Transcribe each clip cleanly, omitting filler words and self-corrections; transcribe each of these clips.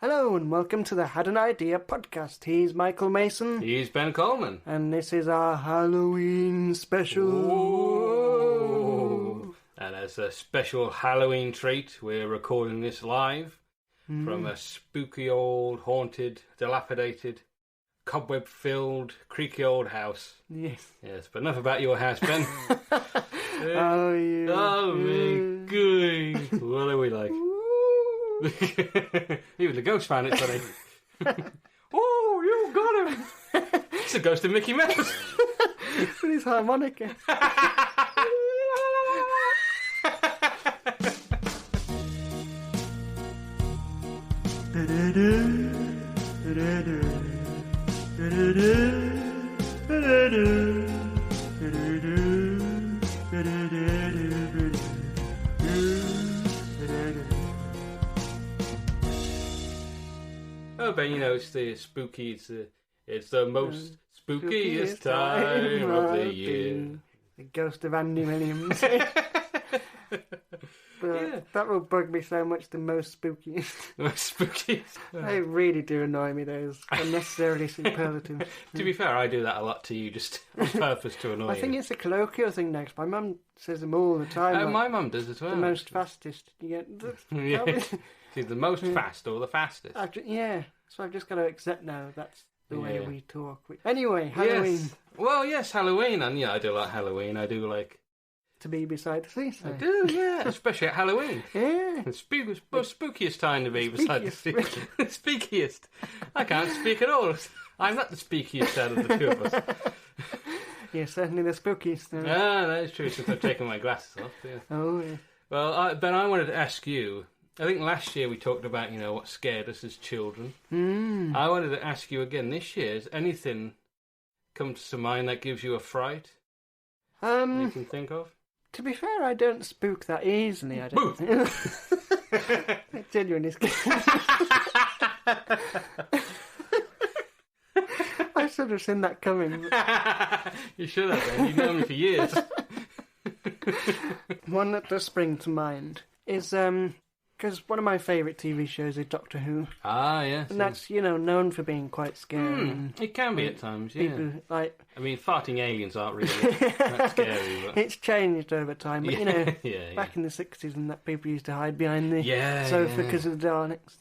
Hello and welcome to the Had an Idea podcast. He's Michael Mason. He's Ben Coleman. And this is our Halloween special. Whoa. And as a special Halloween treat, we're recording this live from a spooky old, haunted, dilapidated, cobweb-filled, creaky old house. Yes. Yes, but enough about your house, Ben. Oh, you. Oh, my gooey. What are we like? Even the ghost found it funny. Oh, you got him! It's the ghost of Mickey Mouse. With his harmonica. Oh, Ben, you know, it's the spooky, it's the most spookiest time of the year. The ghost of Andy Williams. That will bug me so much, the most spookiest. Most spookiest. They really do annoy me, those unnecessarily superlatives. To be fair, I do that a lot to you, just on purpose to annoy you. I think it's a colloquial thing next. My mum says them all the time. My mum does as well. The most fastest. You get... Yeah. She's the most fast or the fastest. Yeah, so I've just got to accept now that's the way we talk. Anyway, Halloween. Yes. Well, yes, Halloween, and yeah, I do like Halloween. I do like... To be beside the seaside. I do, yeah, especially at Halloween. Yeah. The spookiest time to be beside the seaside. The spookiest. I can't speak at all. I'm not the spookiest out of the two of us. You're certainly the spookiest. Ah, that is true, since I've taken my glasses off. Yeah. Oh, yeah. Well, Ben, I wanted to ask you... I think last year we talked about, you know, what scared us as children. I wanted to ask you again this year, has anything come to mind that gives you a fright? You can think of? To be fair, I don't spook that easily, I don't think. It genuinely scares me. I should have seen that coming. You should have, Ben. You've known me for years. One that does spring to mind is... because one of my favourite TV shows is Doctor Who. Ah, yes. And that's, you know, known for being quite scary. It can be at times, yeah. People, like... I mean, farting aliens aren't really that scary, but... It's changed over time, but, you know, yeah. back in the 60s and that, people used to hide behind the sofa because of the Daleks.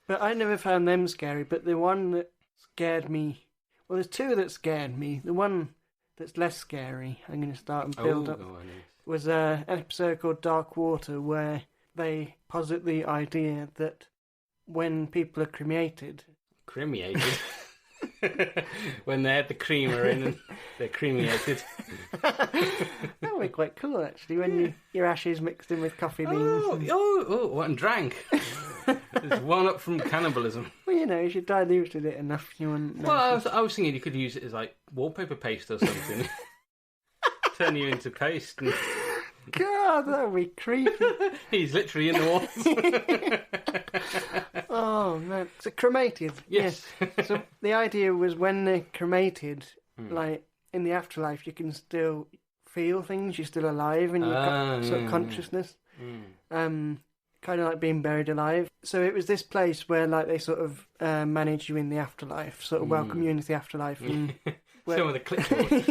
But I never found them scary, but the one that scared me... Well, there's two that scared me. The one that's less scary, I'm going to start and build up, was an episode called Dark Water, where... they posit the idea that when people are cremated... Cremated? When they had the creamer in and they're cremated. That would be quite cool, actually, when your ashes mixed in with coffee beans. What and drank. There's one up from cannibalism. Well, you know, if you diluted it enough, you wouldn't know. Well, I was thinking you could use it as, like, wallpaper paste or something. Turn you into paste and... God, that would be creepy. He's literally in the walls. Oh, man. So cremated. Yes. So the idea was when they're cremated, like, in the afterlife, you can still feel things. You're still alive and you've got sort of consciousness. Kind of like being buried alive. So it was this place where, like, they sort of manage you in the afterlife, sort of welcome you into the afterlife. And some of the clips.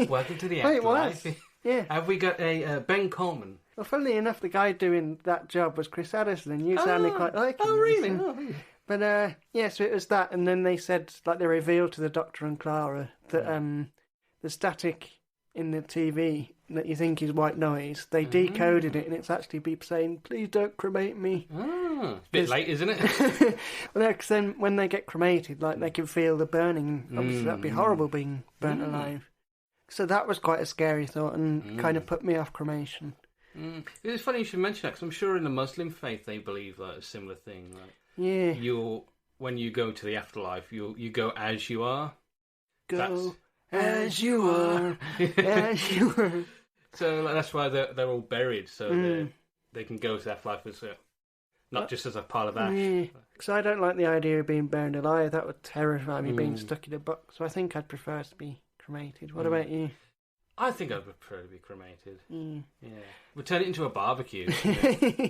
Welcome to the afterlife. Yeah. Have we got a Ben Coleman? Well, funnily enough, the guy doing that job was Chris Addison, and you sounded quite like him. Oh, really? But, so it was that, and then they said, like, they revealed to the Doctor and Clara that the static in the TV that you think is white noise, they decoded it, and it's actually people saying, please don't cremate me. Oh, it's a bit late, isn't it? Well, no, because then when they get cremated, like, they can feel the burning. Obviously, that'd be horrible being burnt alive. So that was quite a scary thought and kind of put me off cremation. It's funny you should mention that, because I'm sure in the Muslim faith they believe like a similar thing. Like, when you go to the afterlife, you go as you are. As you are, as you are. So that's why they're all buried, so they can go to the afterlife as not just as a pile of ash. Because I don't like the idea of being burned alive. That would terrify me, being stuck in a box. So I think I'd prefer to be cremated. What about you? I think I'd prefer to be cremated. Mm. Yeah. We'll turn it into a barbecue.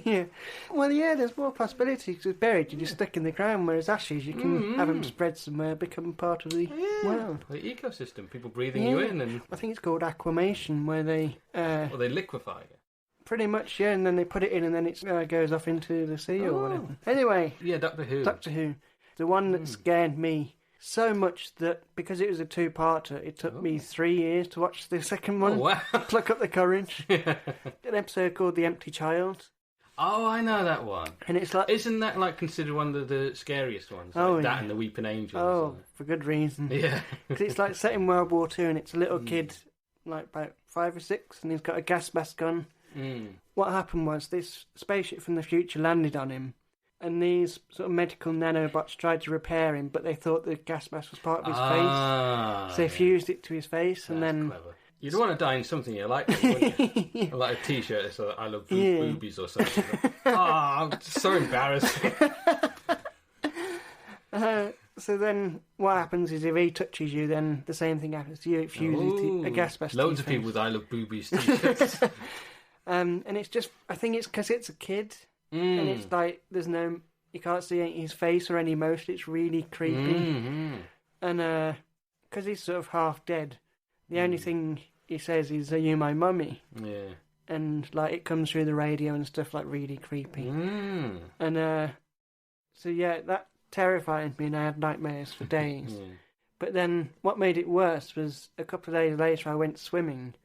Yeah. Well, yeah, there's more possibility because with buried, you're just stuck in the ground, whereas ashes, you can have them spread somewhere, become part of the world. The ecosystem, people breathing you in. And I think it's called aquamation, where they... or they liquefy it. Pretty much, yeah, and then they put it in and then it goes off into the sea or whatever. Anyway. Yeah, Doctor Who. Doctor Who. The one that scared me so much that because it was a two-parter, it took me 3 years to watch the second one. Oh, wow. Pluck up the courage. An episode called The Empty Child. Oh, I know that one. And it's like... Isn't that like considered one of the scariest ones? Oh, like that and the Weeping Angels. Oh, for good reason. Yeah. Because it's like set in World War II and it's a little kid, like about 5 or 6, and he's got a gas mask on. What happened was this spaceship from the future landed on him, and these sort of medical nanobots tried to repair him, but they thought the gas mask was part of his face, so they fused it to his face. And then clever. You'd want to die in something you like, wouldn't you? Like a T-shirt that says "I love boobies" or something. I'm so embarrassing. So then what happens is if he touches you, then the same thing happens to you. It fuses a gas mask. Loads of people with "I love boobies" T-shirts. And it's just, I think it's because it's a kid, and it's like you can't see his face or any emotion. It's really creepy, and because he's sort of half dead, the only thing he says is, "Are you my mummy?" Yeah, and like it comes through the radio and stuff, like really creepy, and so yeah, that terrified me, and I had nightmares for days. But then what made it worse was a couple of days later I went swimming.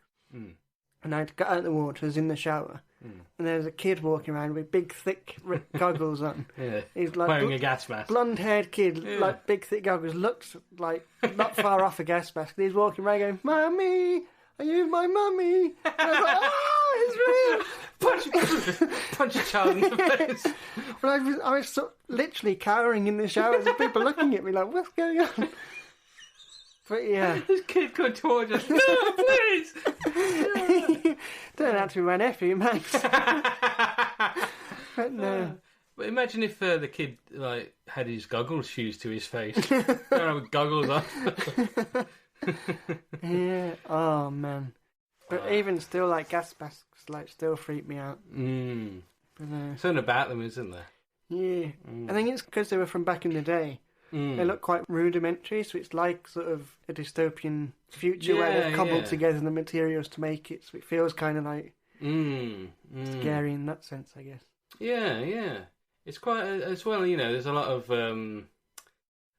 And I got out of the water, I was in the shower, and there was a kid walking around with big, thick goggles on. Yeah, he's like wearing a gas mask. Blonde-haired kid, like big, thick goggles, looks like not far off a gas mask. He's walking around going, "Mummy, are you my mummy?" And I was like, "Oh, it's real!" Punch a child in the face. Well, I was literally cowering in the showers and people looking at me like, "What's going on?" But yeah, this kid come towards us. No, please. Don't have to be my nephew, man. But no. But imagine if the kid like had his goggles fused to his face. Don't have goggles on. Yeah. Oh man. But even still, like gas masks, like still freak me out. But, something about them, isn't there? Yeah. I think it's because they were from back in the day. They look quite rudimentary, so it's like sort of a dystopian future where they've cobbled together the materials to make it, so it feels kind of like scary in that sense, I guess. Yeah. It's quite, as well, there's a lot of,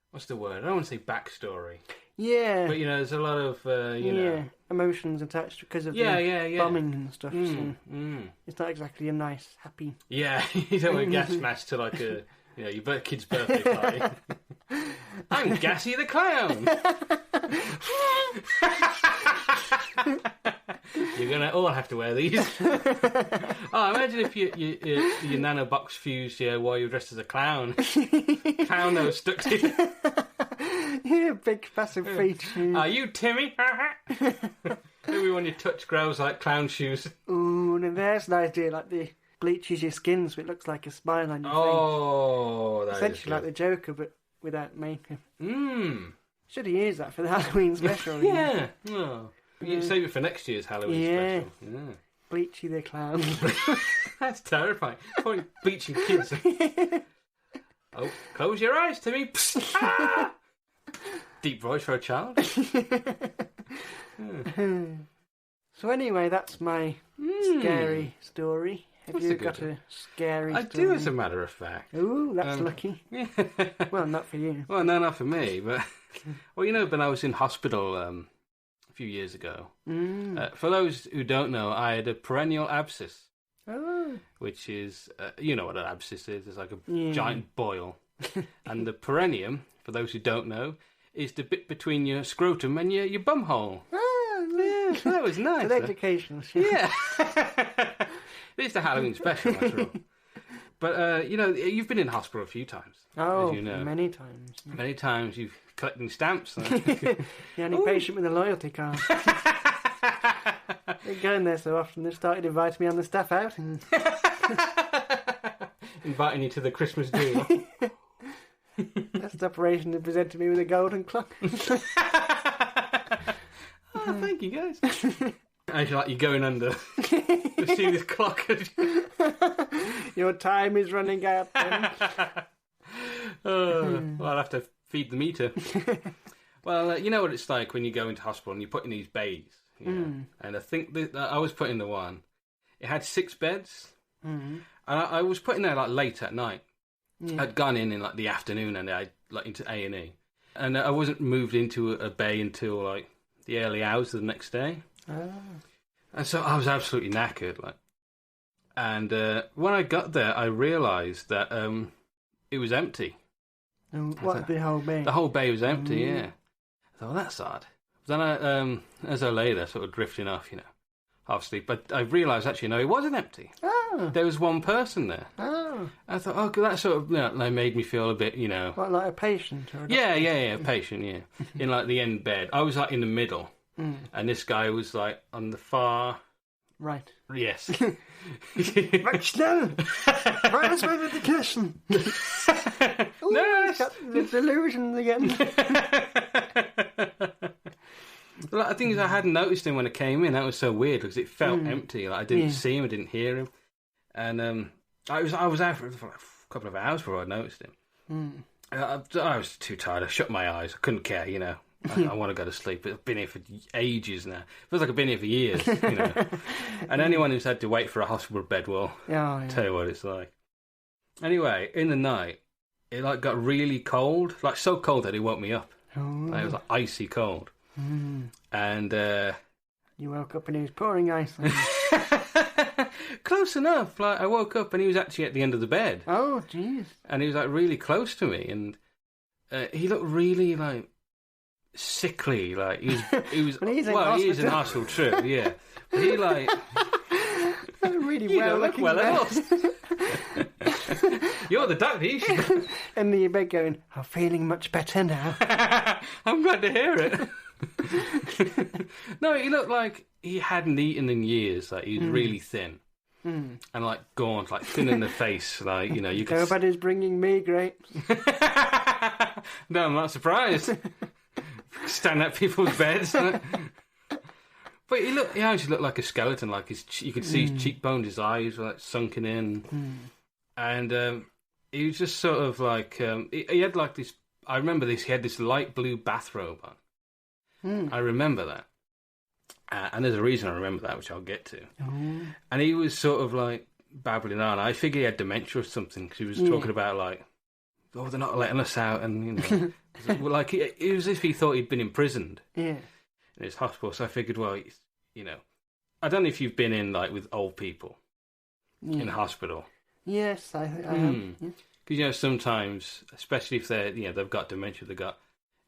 what's the word? I don't want to say backstory. Yeah. But, there's a lot of, know... emotions attached because of the bombing and stuff, so it's not exactly a nice, happy... Yeah, you don't want a gas mask to like a... your kid's birthday party. I'm Gassy the Clown. You're gonna all have to wear these. Imagine if your nano box fused while you're dressed as a clown. Clown nose stuck to you. Yeah, big massive feet. Are you Timmy? Everyone you touch grows like clown shoes. Ooh, and there's an idea like the bleaches your skin so it looks like a smile on your face. Oh, that essentially like the Joker, but without makeup. Should have used that for the Halloween special. Yeah. Oh. You can save it for next year's Halloween special. Yeah. Bleachy the Clown. That's terrifying. Probably bleaching kids. Oh, close your eyes, Timmy. Deep voice for a child. So anyway, that's my scary story. Have you got a scary story? I do, as a matter of fact. Ooh, that's lucky. Well, not for you. Well, no, not for me. But well, when I was in hospital a few years ago, for those who don't know, I had a perennial abscess. Oh. Which is, you know what an abscess is. It's like a giant boil. And the perineum, for those who don't know, is the bit between your scrotum and your bum hole. Oh, yeah. That was nice. It's an educational show. Yeah. It's the Halloween special, after all. But, you've been in hospital a few times. Oh, as you know. Many times. Many times you've collecting stamps. The only patient with a loyalty card. They're going there so often they've started inviting me on the staff outing. Inviting you to the Christmas do. That's the operation that presented me with a golden clock. Oh, thank you, guys. Actually, like you're going under. You see this clock. Your time is running out. Well, I'll have to feed the meter. Well, you know what it's like when you go into hospital and you put in these bays. You know? And I think that I was put in the one. It had 6 beds. And I was put in there like late at night. I'd gone in like the afternoon and I like into A&E. And I wasn't moved into a bay until like the early hours of the next day. And so I was absolutely knackered. Like, and when I got there, I realised that it was empty. What, the whole bay? The whole bay was empty, yeah. I thought, well, that's odd. Then I, as I lay there, sort of drifting off, you know, half asleep, but I realised actually, no, it wasn't empty. There was one person there. I thought, oh, that sort of, you know, like made me feel a bit, you know. What, like a patient? Or a yeah, a patient, yeah. In like the end bed. I was like in the middle, and this guy was like on the far... Right. Yes. Right, schnell! Right, let's move to the kitchen. No, got the delusion again. Well, the thing is, I hadn't noticed him when I came in. That was so weird because it felt empty. Like I didn't see him, I didn't hear him, and I was out for like a couple of hours before I noticed him. I was too tired. I shut my eyes. I couldn't care, you know. I want to go to sleep. I've been here for ages now. Feels like I've been here for years, you know. And anyone who's had to wait for a hospital bed will tell you what it's like. Anyway, in the night, it like got really cold, like so cold that it woke me up. Like, it was like icy cold. And you woke up and he was pouring ice on you. Close enough. Like I woke up and he was actually at the end of the bed. Oh, jeez. And he was like really close to me, and he looked really like sickly. Like he was. Well, he is in hospital, true, yeah. But he like really well looking. Well else. You're the doctor. You should. And the bed going, I'm feeling much better now. I'm glad to hear it. No, he looked like he hadn't eaten in years. Like he was really thin. And like gaunt, like thin in the face. Like, you know, you could... Nobody's bringing me grapes. No, I'm not surprised. Stand at people's beds. But he actually looked like a skeleton. Like you could see his cheekbones, his eyes were like sunken in. And he was just sort of like... he had like this... I remember this. He had this light blue bathrobe on. I remember that. And there's a reason I remember that, which I'll get to. And he was sort of like babbling on. I figured he had dementia or something, because he was talking about like, oh, they're not letting us out, and you know, like it was as if he thought he'd been imprisoned in his hospital. So I figured, well, you know, I don't know if you've been in like with old people in hospital. Yes, I have. Because you know, sometimes, especially if they're, you know, they've got dementia, they've got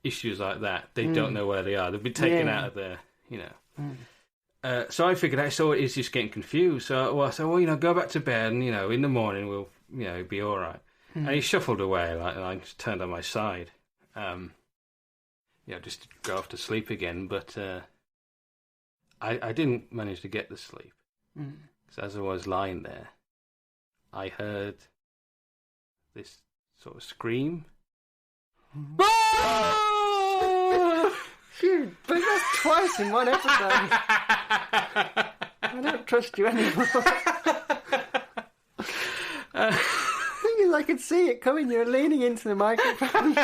issues like that, they don't know where they are. They've been taken out of their, you know. So I figured, I saw he's just getting confused. So I said, well, you know, go back to bed, and you know, in the morning we'll, you know, be all right. And he shuffled away, like, and I just turned on my side, you know, just to go off to sleep again. But I didn't manage to get to sleep. Because as I was lying there, I heard this sort of scream. Phew, but that's twice in one episode. I don't trust you anymore. Thing is, I could see it coming. You're leaning into the microphone.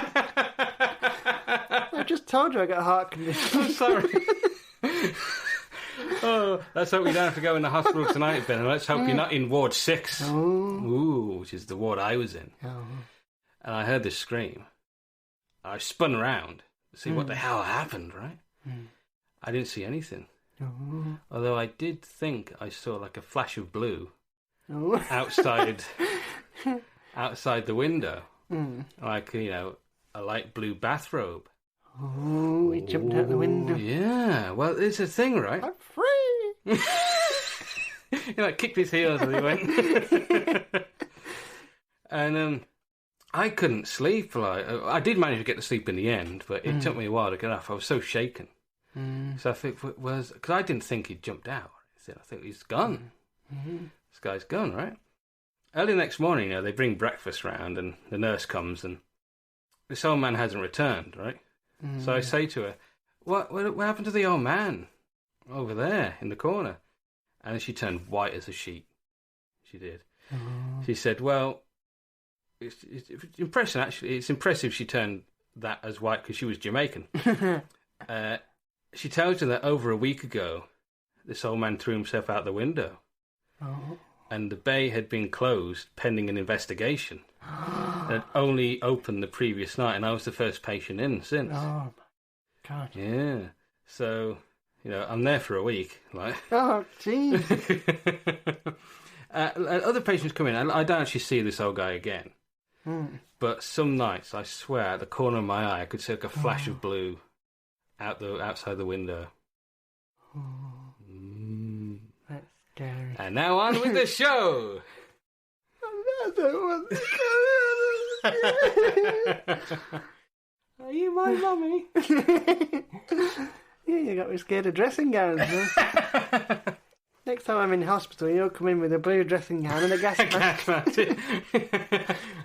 I just told you I got a heart condition. I'm sorry. Oh, let's hope you don't have to go in the hospital tonight, Ben. Let's hope you're not in Ward 6. Ooh, which is the ward I was in. And I heard this scream. I spun around to see what the hell happened, right? I didn't see anything. Although I did think I saw like a flash of blue outside the window. Like, you know, a light blue bathrobe. Oh, he jumped out the window. Yeah, well, it's a thing, right? I'm free! He like kicked his heels as he went. And I couldn't sleep. Like, I did manage to get to sleep in the end, but it took me a while to get off. I was so shaken. So I think because I didn't think he'd jumped out. I think he's gone. This guy's gone, right? Early next morning, you know, they bring breakfast round, and the nurse comes, and this old man hasn't returned, right? So I say to her, what happened to the old man over there in the corner? And she turned white as a sheet. She did. Oh. She said, well, it's impressive, actually. It's impressive she turned that as white because she was Jamaican. She tells you that over a week ago, this old man threw himself out the window. Oh. And the bay had been closed pending an investigation. It had only opened the previous night, and I was the first patient in since. Oh, my God. Yeah. So, I'm there for a week. Like. Oh, jeez. Other patients come in, and I don't actually see this old guy again. But some nights, I swear, at the corner of my eye, I could see like a flash of blue outside the window. That's scary. And now on with the show. I don't want to go. Are you my mummy? Yeah, you got me scared of dressing gowns. Huh? Next time I'm in hospital, you'll come in with a blue dressing gown and a gas mask.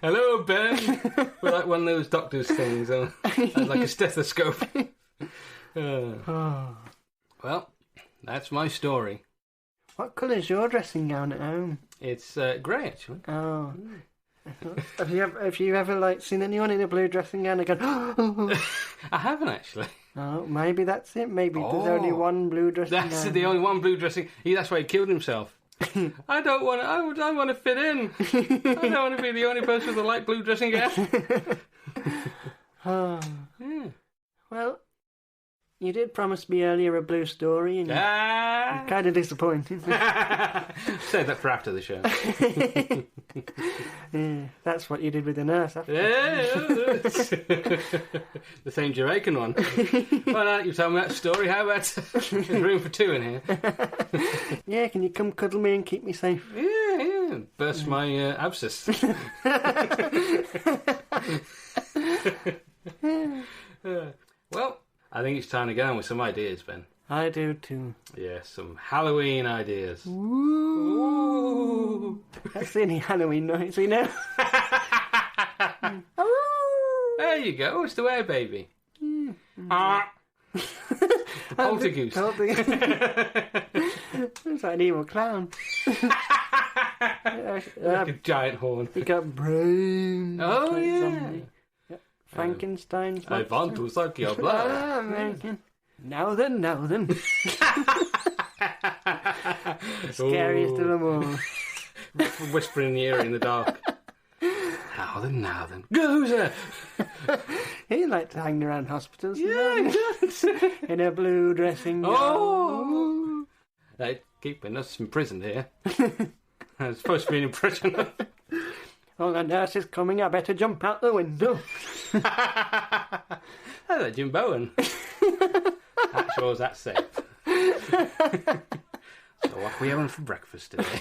Hello, Ben. We're like one of those doctor's things, like a stethoscope. Well, that's my story. What colour's your dressing gown at home? It's grey, actually. Oh. Have you ever seen anyone in a blue dressing gown and gone, I haven't, actually. Oh, maybe that's it. Maybe there's only one blue dressing gown. That's the only one blue dressing. That's why he killed himself. I don't want to. I want to fit in. I don't want to be the only person with a light blue dressing gown. Oh. Yeah. Well, you did promise me earlier a blue story, and you're kind of disappointed. Save that for after the show. Yeah, that's what you did with the nurse. The same Jamaican one. Well, now you tell me that story. How about there's room for two in here? Yeah, can you come cuddle me and keep me safe? Yeah. Burst my abscess. Well, I think it's time to get on with some ideas, Ben. I do too. Yeah, some Halloween ideas. Ooh. That's the only Halloween noise we know. There you go. It's the Were Baby. Poltergeist. It's like an evil clown. Like a giant horn. He got brains. Oh, yeah. Frankenstein's I want to suck your blood. Now then. The scariest of them all. Whispering in the ear in the dark. Now then. Goes there. He liked to hang around hospitals. Yeah, he does. In a blue dressing gown. Oh! They're keeping us imprisoned here. It's supposed to be an impression. Oh, the nurse is coming. I better jump out the window. Hello, Jim Bowen. That shows that's safe. So what are we having for breakfast today?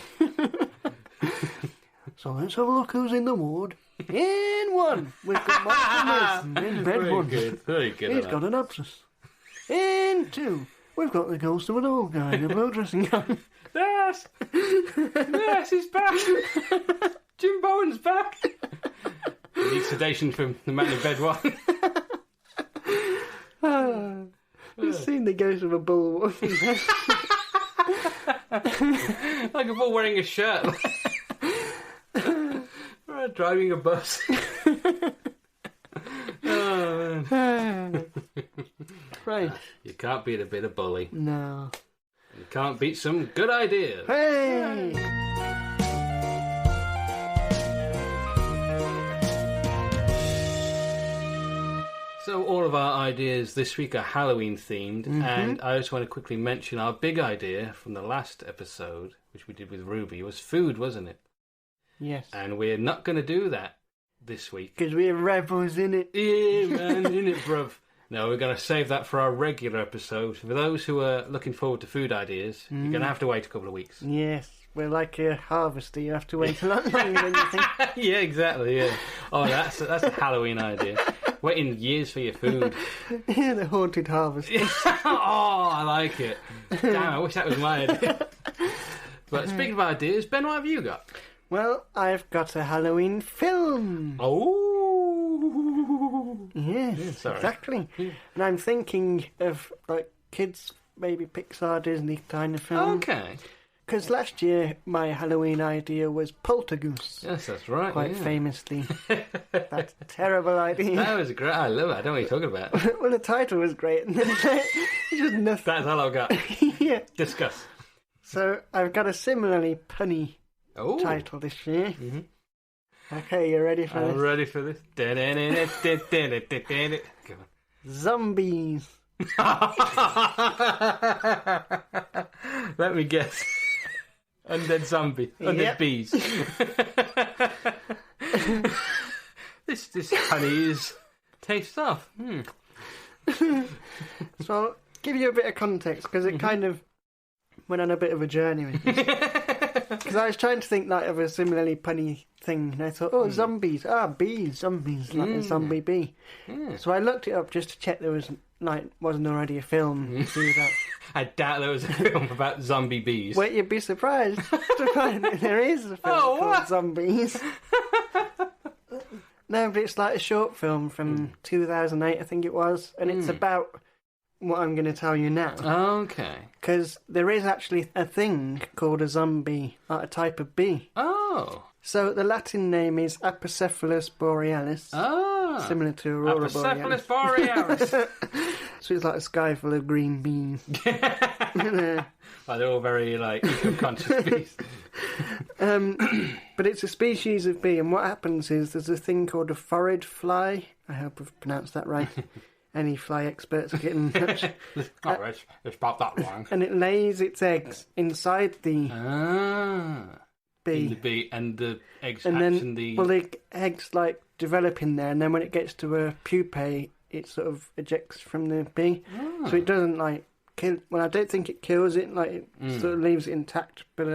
So let's have a look who's in the ward. In one, we've got Michael Mason in bed Very one. Good. Very good. He's got an abscess. In two, we've got the ghost of an old guy in a blue dressing gown. Yes, he's back. Jim Bowen's back. You need sedation from the man in bed one. You've seen the ghost of a bull walking there. Like a bull wearing a shirt. Driving a bus. Oh, man. Right. You can't beat a bit of bully. No. You can't beat some good ideas. Hey! So all of our ideas this week are Halloween themed, and I just want to quickly mention our big idea from the last episode, which we did with Ruby, was food, wasn't it? Yes. And we're not going to do that this week. Because we're rebels, innit? Yeah, man, innit, bruv. No, we're going to save that for our regular episode. For those who are looking forward to food ideas, you're going to have to wait a couple of weeks. Yes. We're like a harvester. You have to wait a lot longer than you think. Yeah, exactly, yeah. Oh, that's a Halloween idea. Waiting years for your food. Yeah, the haunted harvest. Oh, I like it. Damn, I wish that was my idea. But speaking of ideas, Ben, what have you got? Well, I've got a Halloween film. Oh. Yes, exactly. Yeah. And I'm thinking of like kids, maybe Pixar, Disney kind of film. Okay. Because last year my Halloween idea was Poltergeist. Yes, that's right. Quite famously. That's a terrible idea. That was great. I love it. I don't know what you're talking about. Well, the title was great. And then it's just nothing. That's all I've got. Yeah. Discuss. So I've got a similarly punny title this year. Mm-hmm. Okay, you ready for this? I'm ready for this. Come on. Zombies. Let me guess. Undead zombie. Undead bees. This honey is taste off. So I'll give you a bit of context because it kind of went on a bit of a journey with this. Because I was trying to think like of a similarly punny thing, and I thought, zombies, bees, zombies, like a zombie bee. So I looked it up just to check there wasn't already a film to do that. I doubt there was a film about zombie bees. Well, you'd be surprised to find that there is a film called Zombies. No, but it's like a short film from 2008, I think it was, and it's about what I'm going to tell you now. Okay. Because there is actually a thing called a zombie, like a type of bee. Oh. So the Latin name is Apocephalus borealis. Ah. Similar to Aurora Apocephalus borealis. So it's like a sky full of green bees. Well, they're all very, eco-conscious bees. But it's a species of bee, and what happens is there's a thing called a phorid fly. I hope I've pronounced that right. Any fly experts get in touch. It's about that long. And it lays its eggs inside the bee. In the bee, and the eggs and hatch then, in the... Well, the eggs, develop in there, and then when it gets to a pupae, it sort of ejects from the bee. Oh. So it doesn't, kill... Well, I don't think it kills it, it sort of leaves it intact, but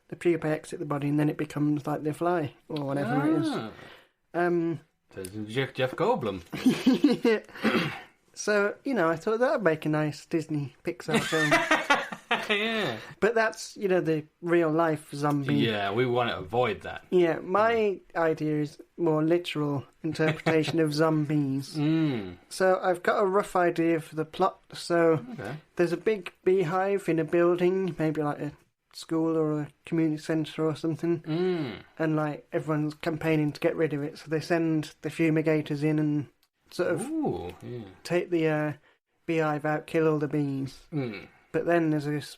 the pupae exit the body, and then it becomes like the fly, or whatever it is. Jeff Goldblum. Yeah. So, I thought that would make a nice Disney Pixar film. Yeah. But that's, the real life zombie. Yeah, we want to avoid that. Yeah, my idea is more literal interpretation of zombies. So I've got a rough idea for the plot. So there's a big beehive in a building, maybe like a school or a community centre or something, and everyone's campaigning to get rid of it, so they send the fumigators in and sort of take the beehive out, kill all the bees. But then there's this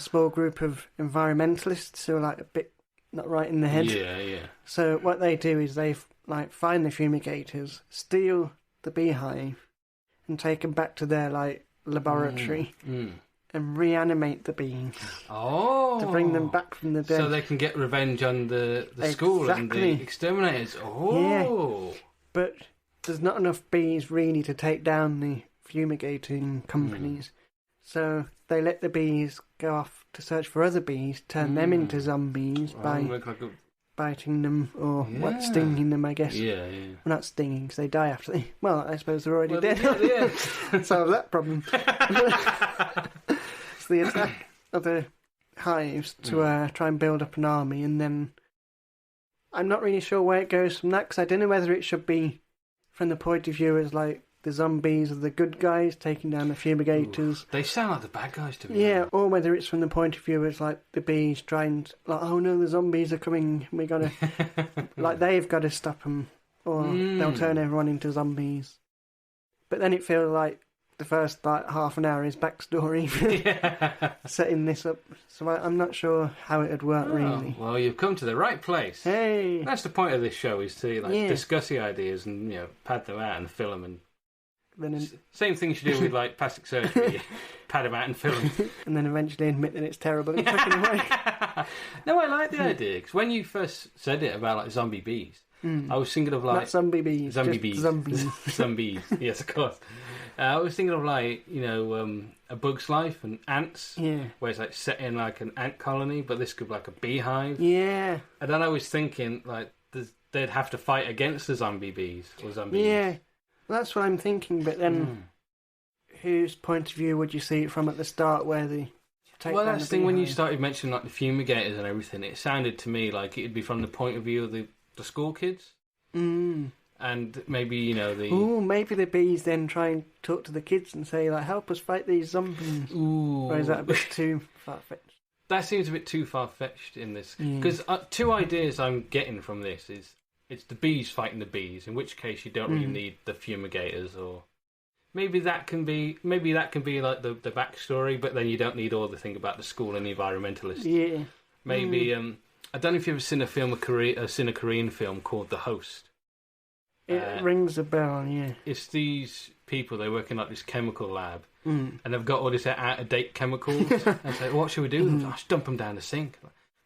small group of environmentalists who are a bit not right in the head. Yeah. So what they do is they find the fumigators, steal the beehive, and take them back to their laboratory. And reanimate the bees. Oh. To bring them back from the dead. So they can get revenge on the school and the exterminators. Oh. Yeah. But there's not enough bees really to take down the fumigating companies. So they let the bees go off to search for other bees, turn them into zombies by biting them or stinging them, I guess. Yeah. Well, not stinging, because they die after they... Well, I suppose they're already dead. Yeah. Solve that problem. It's the attack of the hives to try and build up an army, and then I'm not really sure where it goes from that, because I don't know whether it should be from the point of view as the zombies are the good guys taking down the fumigators. Ooh, they sound like the bad guys to me. Yeah, or whether it's from the point of view as the bees trying to, oh no, the zombies are coming, we gotta, they've got to stop them, or they'll turn everyone into zombies. But then it feels like the first half an hour is backstory setting this up. So I'm not sure how it would work really. Well, you've come to the right place. Hey, that's the point of this show, is to discuss the ideas and pad them out and film and. Same thing you should do with plastic surgery. Pad them out and film. And then eventually admit that it's terrible and chuck it away. No, I like the idea, because when you first said it about zombie bees, I was thinking of not zombie bees. Zombie bees. Zombies. Zombies. Yes, of course. I was thinking of A Bug's Life and ants. Yeah. Where it's set in an ant colony, but this could be a beehive. Yeah. And then I was thinking they'd have to fight against the zombie bees or zombies. Yeah. Well, that's what I'm thinking, but then whose point of view would you see it from at the start, where they take down that's the thing, when you started mentioning the fumigators and everything, it sounded to me like it'd be from the point of view of the school kids. And maybe, you know, maybe the bees then try and talk to the kids and say, like, help us fight these zombies. Ooh. Or is that a bit too far-fetched? That seems a bit too far-fetched in this. Because two ideas I'm getting from this is it's the bees fighting the bees, in which case you don't really need the fumigators, or maybe that can be like the backstory, but then you don't need all the thing about the school and the environmentalists. Yeah. Maybe I don't know if you've ever seen a Korean film called The Host. It rings a bell, yeah. It's these people, they work in like this chemical lab, and they've got all this out-of-date chemicals. And it's like, what should we do? I should dump them down the sink.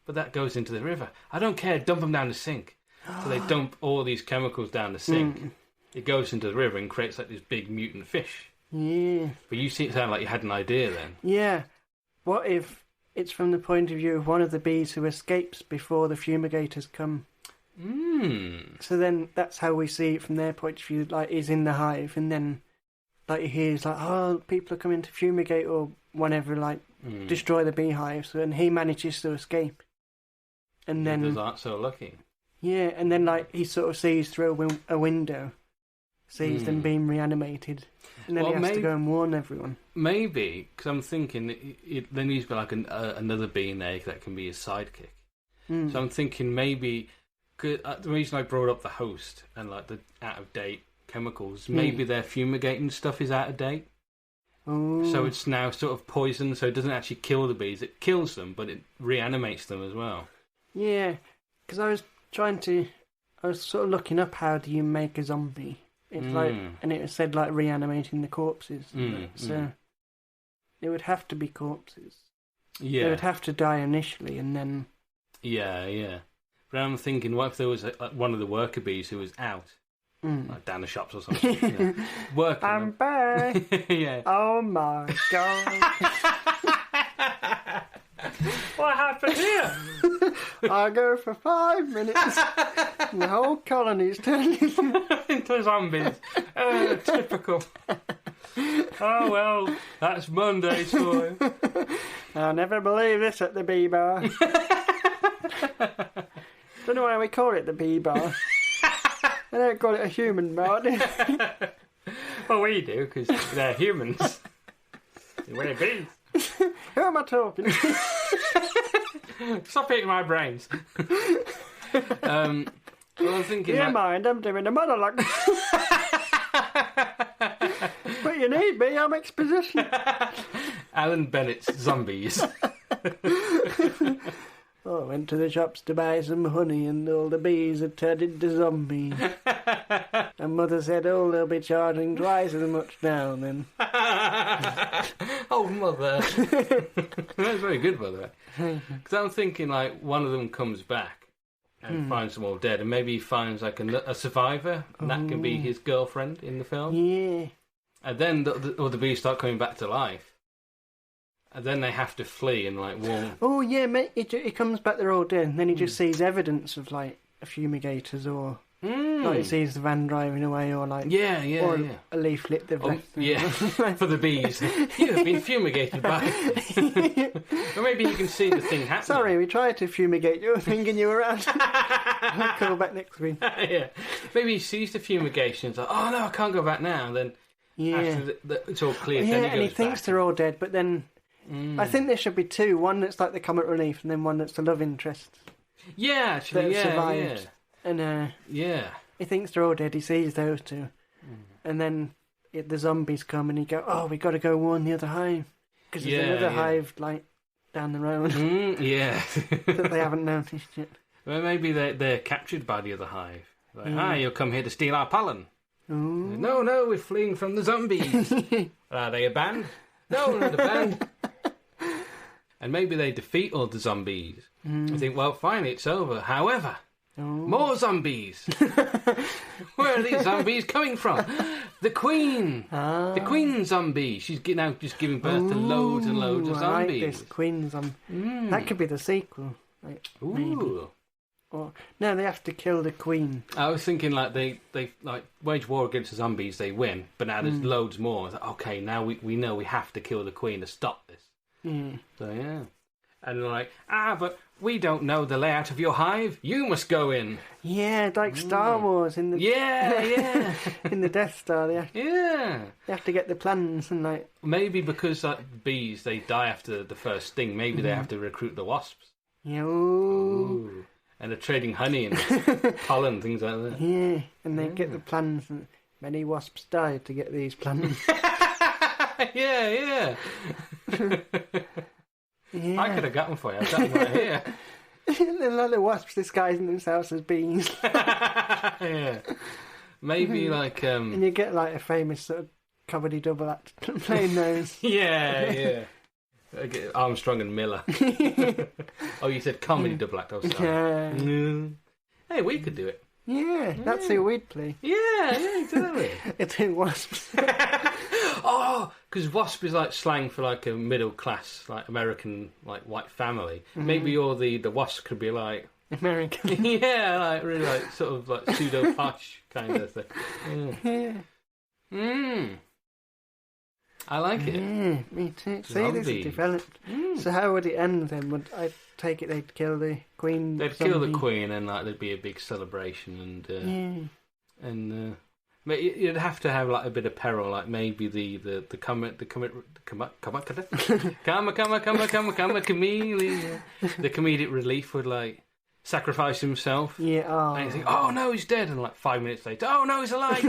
But that goes into the river. I don't care, dump them down the sink. So they dump all these chemicals down the sink. It goes into the river and creates like this big mutant fish. Yeah. But you sound like you had an idea then. Yeah. What if it's from the point of view of one of the bees who escapes before the fumigators come? So then that's how we see it from their point of view. Like, he's in the hive, and then like he hears like, oh, people are coming to fumigate or whatever, like destroy the beehives, and he manages to escape. And then those aren't so lucky. Yeah, and then like he sort of sees through a window, sees them being reanimated, and then he has to go and warn everyone. Maybe, because I'm thinking there needs to be like another bee in there that can be his sidekick. So I'm thinking maybe. The reason I brought up the host and like the out-of-date chemicals, maybe their fumigating stuff is out of date. Ooh. So it's now sort of poison, so it doesn't actually kill the bees. It kills them, but it reanimates them as well. Yeah, because I was sort of looking up how do you make a zombie. It's like, and it said like reanimating the corpses. So it would have to be corpses. Yeah. They would have to die initially, and then. Yeah. But I'm thinking, what if there was one of the worker bees who was out, like down the shops or something, working? I'm back. Yeah. Oh my god. What happened here? I go for 5 minutes, and the whole colony's turned into zombies. Typical. Oh well, that's Monday's for you. I'll never believe this at the bee bar. Don't know why we call it the bee bar. They don't call it a human bar, do they? Well, we do, because they're humans. We're bees. Who am I talking to? Stop eating my brains. Well, I'm thinking. Never mind, I'm doing a monologue. But you need me, I'm exposition. Alan Bennett's Zombies. Oh, I went to the shops to buy some honey, and all the bees had turned into zombies. And Mother said, oh, they'll be charging twice as much now then. Oh, Mother. That's very good, Mother. Because I'm thinking, like, one of them comes back and finds them all dead, and maybe he finds, like, a survivor, and that can be his girlfriend in the film. Yeah. And then all the bees start coming back to life. And then they have to flee and like warn. Oh yeah, mate! He comes back, they're all dead, and then he just sees evidence of like fumigators, or like he sees the van driving away, or like a leaflet they've left. Yeah, for the bees. You have been fumigated by. Or maybe you can see the thing happening. Sorry, we tried to fumigate you, thinking you were around. I'll call back next week. Yeah, maybe he sees the fumigation. It's like, oh no, I can't go back now. And then after it's all clear. Yeah, then he thinks they're all dead, but then. I think there should be two. One that's like the comic relief, and then one that's the love interest. Yeah, actually, that survived. And he thinks they're all dead. He sees those two, and then the zombies come, and he go, "Oh, we got to go warn the other hive because there's another hive like down the road." That they haven't noticed yet. Well, maybe they're captured by the other hive. Like, hi, you'll come here to steal our pollen. Ooh. No, we're fleeing from the zombies. Are they a band? No, not a band. And maybe they defeat all the zombies. I think, well, finally, it's over. However, more zombies. Where are these zombies coming from? The Queen. The Queen zombie. She's now just giving birth to loads and loads of zombies. Like this Queen zombie. That could be the sequel. Like, maybe. Or, no, they have to kill the Queen. I was thinking like they like wage war against the zombies, they win, but now there's loads more. Like, okay, now we know we have to kill the Queen to stop this. So yeah, and like but we don't know the layout of your hive. You must go in. Yeah, like Star Wars in the yeah in the Death Star. They have to get the plans and like maybe because like bees they die after the first sting. Maybe they have to recruit the wasps. Yeah. Ooh. And they're trading honey and pollen, things like that. Yeah, and they get the plans, and many wasps died to get these plans. yeah. I could have got them for you. I've got them right here. And then like the wasps disguising themselves as bees. Yeah. Maybe like... And you get like a famous sort of comedy double act playing those. Yeah. Armstrong and Miller. Oh, you said comedy double act. I was sorry. Yeah. Hey, we could do it. Yeah, that's who we'd play. Yeah, exactly. It's in wasps. Oh, because wasp is like slang for like a middle class, like American, like white family. Maybe you're the wasp could be like American. Yeah, like really like sort of like pseudo posh kind of thing. Yeah. I like it. Yeah, me too. See, this is developed. So how would it end then? Would I take it they'd kill the queen? They'd kill the queen, and like there'd be a big celebration, and but you'd have to have like a bit of peril, like maybe the comedic relief would like sacrifice himself. Yeah. Oh. And you think, oh no, he's dead, and like 5 minutes later, oh no, he's alive.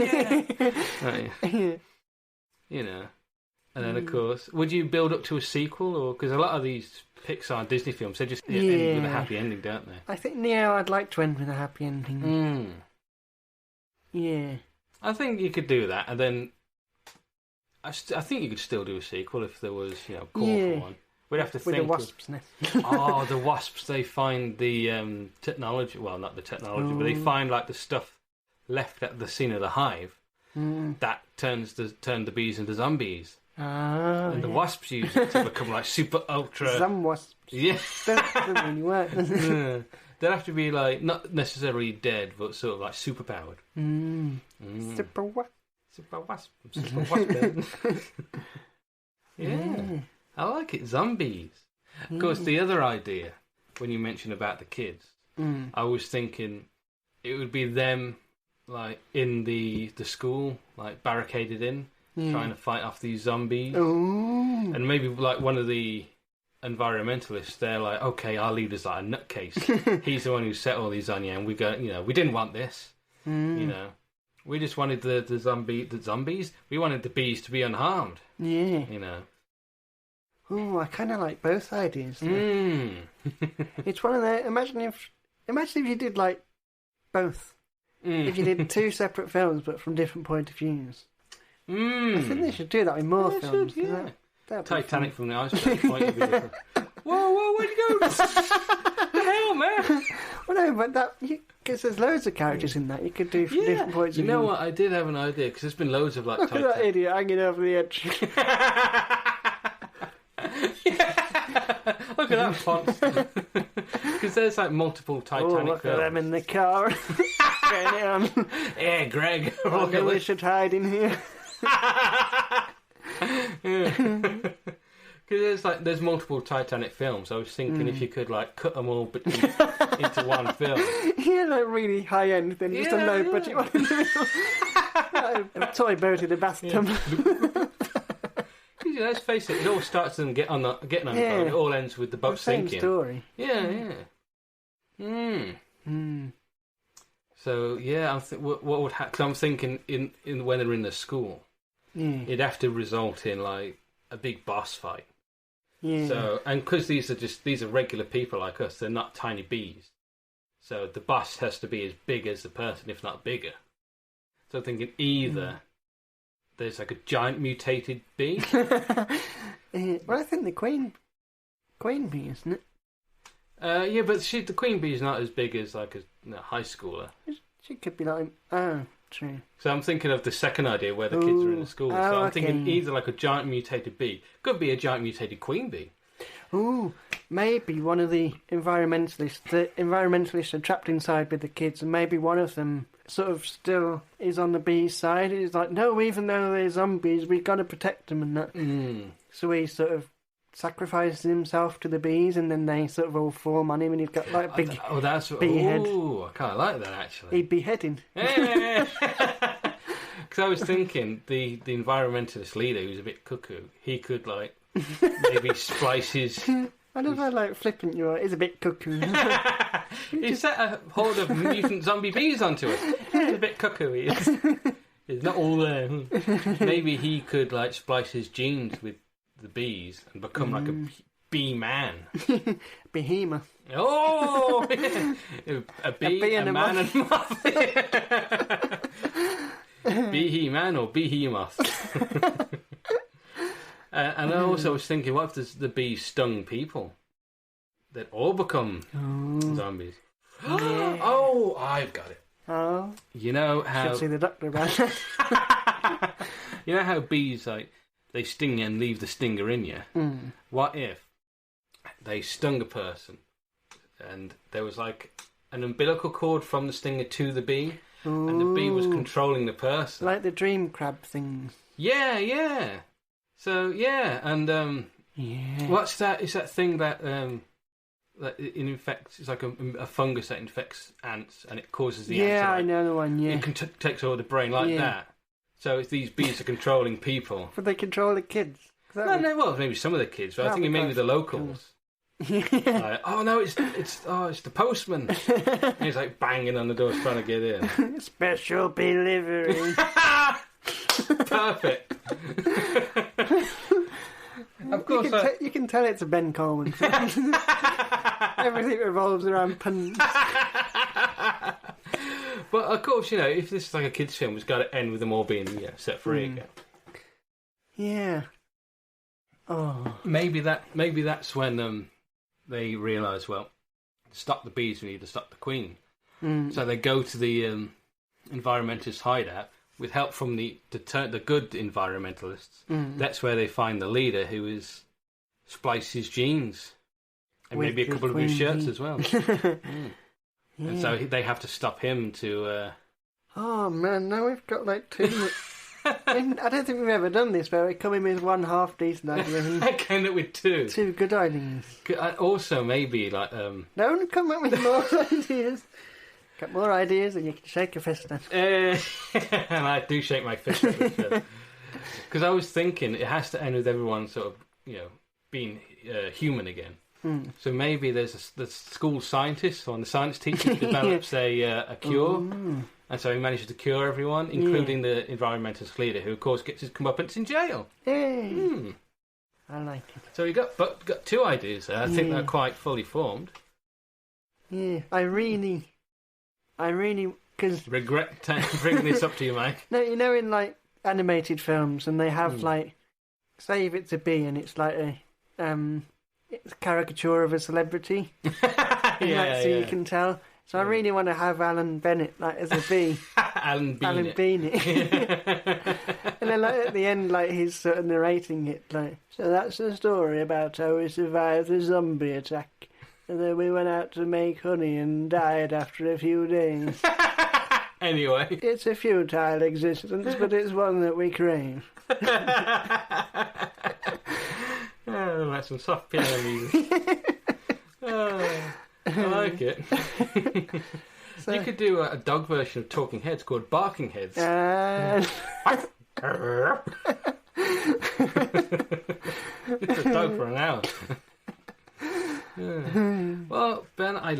Yeah. You know. And then, of course, would you build up to a sequel? Or because a lot of these Pixar and Disney films, they just end with a happy ending, don't they? I think, I'd like to end with a happy ending. Yeah. I think you could do that, and then I think you could still do a sequel if there was, call for one. We'd have to think... With the wasps' nest. Oh, the wasps, they find the technology... Well, not the technology, but they find, like, the stuff left at the scene of the hive that turned the bees into zombies. And the wasps use it to become like super ultra. Some wasps. Yeah. Doesn't really work. Yeah. They'd have to be like not necessarily dead, but sort of like super powered. Super wasp. Super wasp. Super wasp. Yeah. I like it. Zombies. Of course, the other idea when you mentioned about the kids, I was thinking it would be them like in the school, like barricaded in. Trying to fight off these zombies. Ooh. And maybe like one of the environmentalists, they're like, okay, our leader's like a nutcase. He's the one who set all these on you, and we go, we didn't want this. We just wanted the zombies. We wanted the bees to be unharmed. Yeah. Oh, I kind of like both ideas. It's one of the. Imagine if you did like both. If you did two separate films but from different point of views. I think they should do that in more films. Titanic from the iceberg point of view. Whoa, where'd you go? What the hell, man? Well, no, but because there's loads of characters in that, you could do from different points of view. You know what? I did have an idea, because there's been loads of like Look at that idiot hanging over the edge. Look at that font. Because there's like multiple Titanic films. Look at them in the car. Getting it on. Yeah, Greg. We should hide in here. Because there's multiple Titanic films. I was thinking if you could like cut them all into one film. Yeah, like really high end, then just a low budget one in the middle. A toy boat in a bathtub. Let's face it, it all starts with them getting on the boat. It all ends with the boat sinking. Same story. Yeah. So what would happen? Because I'm thinking in when they're in the school, it'd have to result in like a big boss fight. Yeah. So and because these are regular people like us, they're not tiny bees. So the boss has to be as big as the person, if not bigger. So I'm thinking either there's like a giant mutated bee. Well, I think the queen bee, isn't it? Yeah, but the queen bee is not as big as like a high schooler. She could be like, true. So I'm thinking of the second idea where the kids are in the school. So I'm thinking either like a giant mutated bee, could be a giant mutated queen bee. Ooh, maybe one of the environmentalists. The environmentalists are trapped inside with the kids, and maybe one of them sort of still is on the bee's side. He's like, no, even though they're zombies, we've got to protect them and that. So he sort of sacrifices himself to the bees, and then they sort of all form on him, and he's got like a big bee head. Oh, I kind of like that actually. He'd be heading. Because I was thinking the environmentalist leader, who's a bit cuckoo, he could like maybe splice his. I don't know, like flippant you are. It's a bit cuckoo. He set a horde of mutant zombie bees onto it. He's a bit cuckoo. He is. It's not all there. Maybe he could like splice his genes with the bees and become like a bee man. Behemoth. Oh! a bee, a man and a moth. Bee-he-man or behemoth. And I also was thinking, what if the bees stung people? They'd all become zombies. Yeah. Oh, I've got it. Oh. You know how... Should see the doctor about that. You know how bees, like, they sting you and leave the stinger in you? Mm. What if they stung a person and there was, like, an umbilical cord from the stinger to the bee, and the bee was controlling the person? Like the dream crab things. Yeah, yeah. So, yeah, and yeah. What's that? Is that thing that it infects? It's like a fungus that infects ants, and it causes the ants. Yeah, I know the one. Yeah, it takes over the brain like that. So if these bees are controlling people, but they control the kids. No, well, maybe some of the kids. But I think mainly the locals. Like, oh no, it's the postman. And he's like banging on the door trying to get in. Special delivery. Perfect. Of course, you can tell it's a Ben Coleman film. Everything revolves around puns. But of course, if this is like a kids' film, it's got to end with them all being set free again. Yeah. Oh. Maybe that's when they realise, well, to stop the bees, we need to stop the queen. So they go to the environmentalist hideout with help from the good environmentalists. That's where they find the leader, who is splices genes and maybe a couple of his shirts as well. Yeah. And so they have to stop him to... Oh man, now we've got like two... I don't think we've ever done this, where we come in with one half decent idea. I came up with two. Two good ideas. Also, maybe like... Don't come up with more ideas. Got more ideas and you can shake your fist at. And I do shake my fist at it. Because I was thinking it has to end with everyone sort of, being human again. So maybe there's the school scientist or the science teacher develops a cure, and so he manages to cure everyone, including the environmentalist leader, who of course gets his comeuppance in jail. Hey. I like it. So you got two ideas there. I think they're quite fully formed. Yeah, I really, because regret bringing this up to you, Mike. No, in like animated films, and they have like, say if it's a bee and it's like a it's a caricature of a celebrity. So you can tell. So I really want to have Alan Bennett like as a bee. Alan Bennett. And then like at the end, like he's sort of narrating it, like, so that's the story about how we survived the zombie attack, and then we went out to make honey and died after a few days. Anyway, it's a futile existence, but it's one that we crave. Oh, that's some soft piano music. I like it. So, you could do a dog version of Talking Heads called Barking Heads. It's a dog for an hour. Well, Ben, I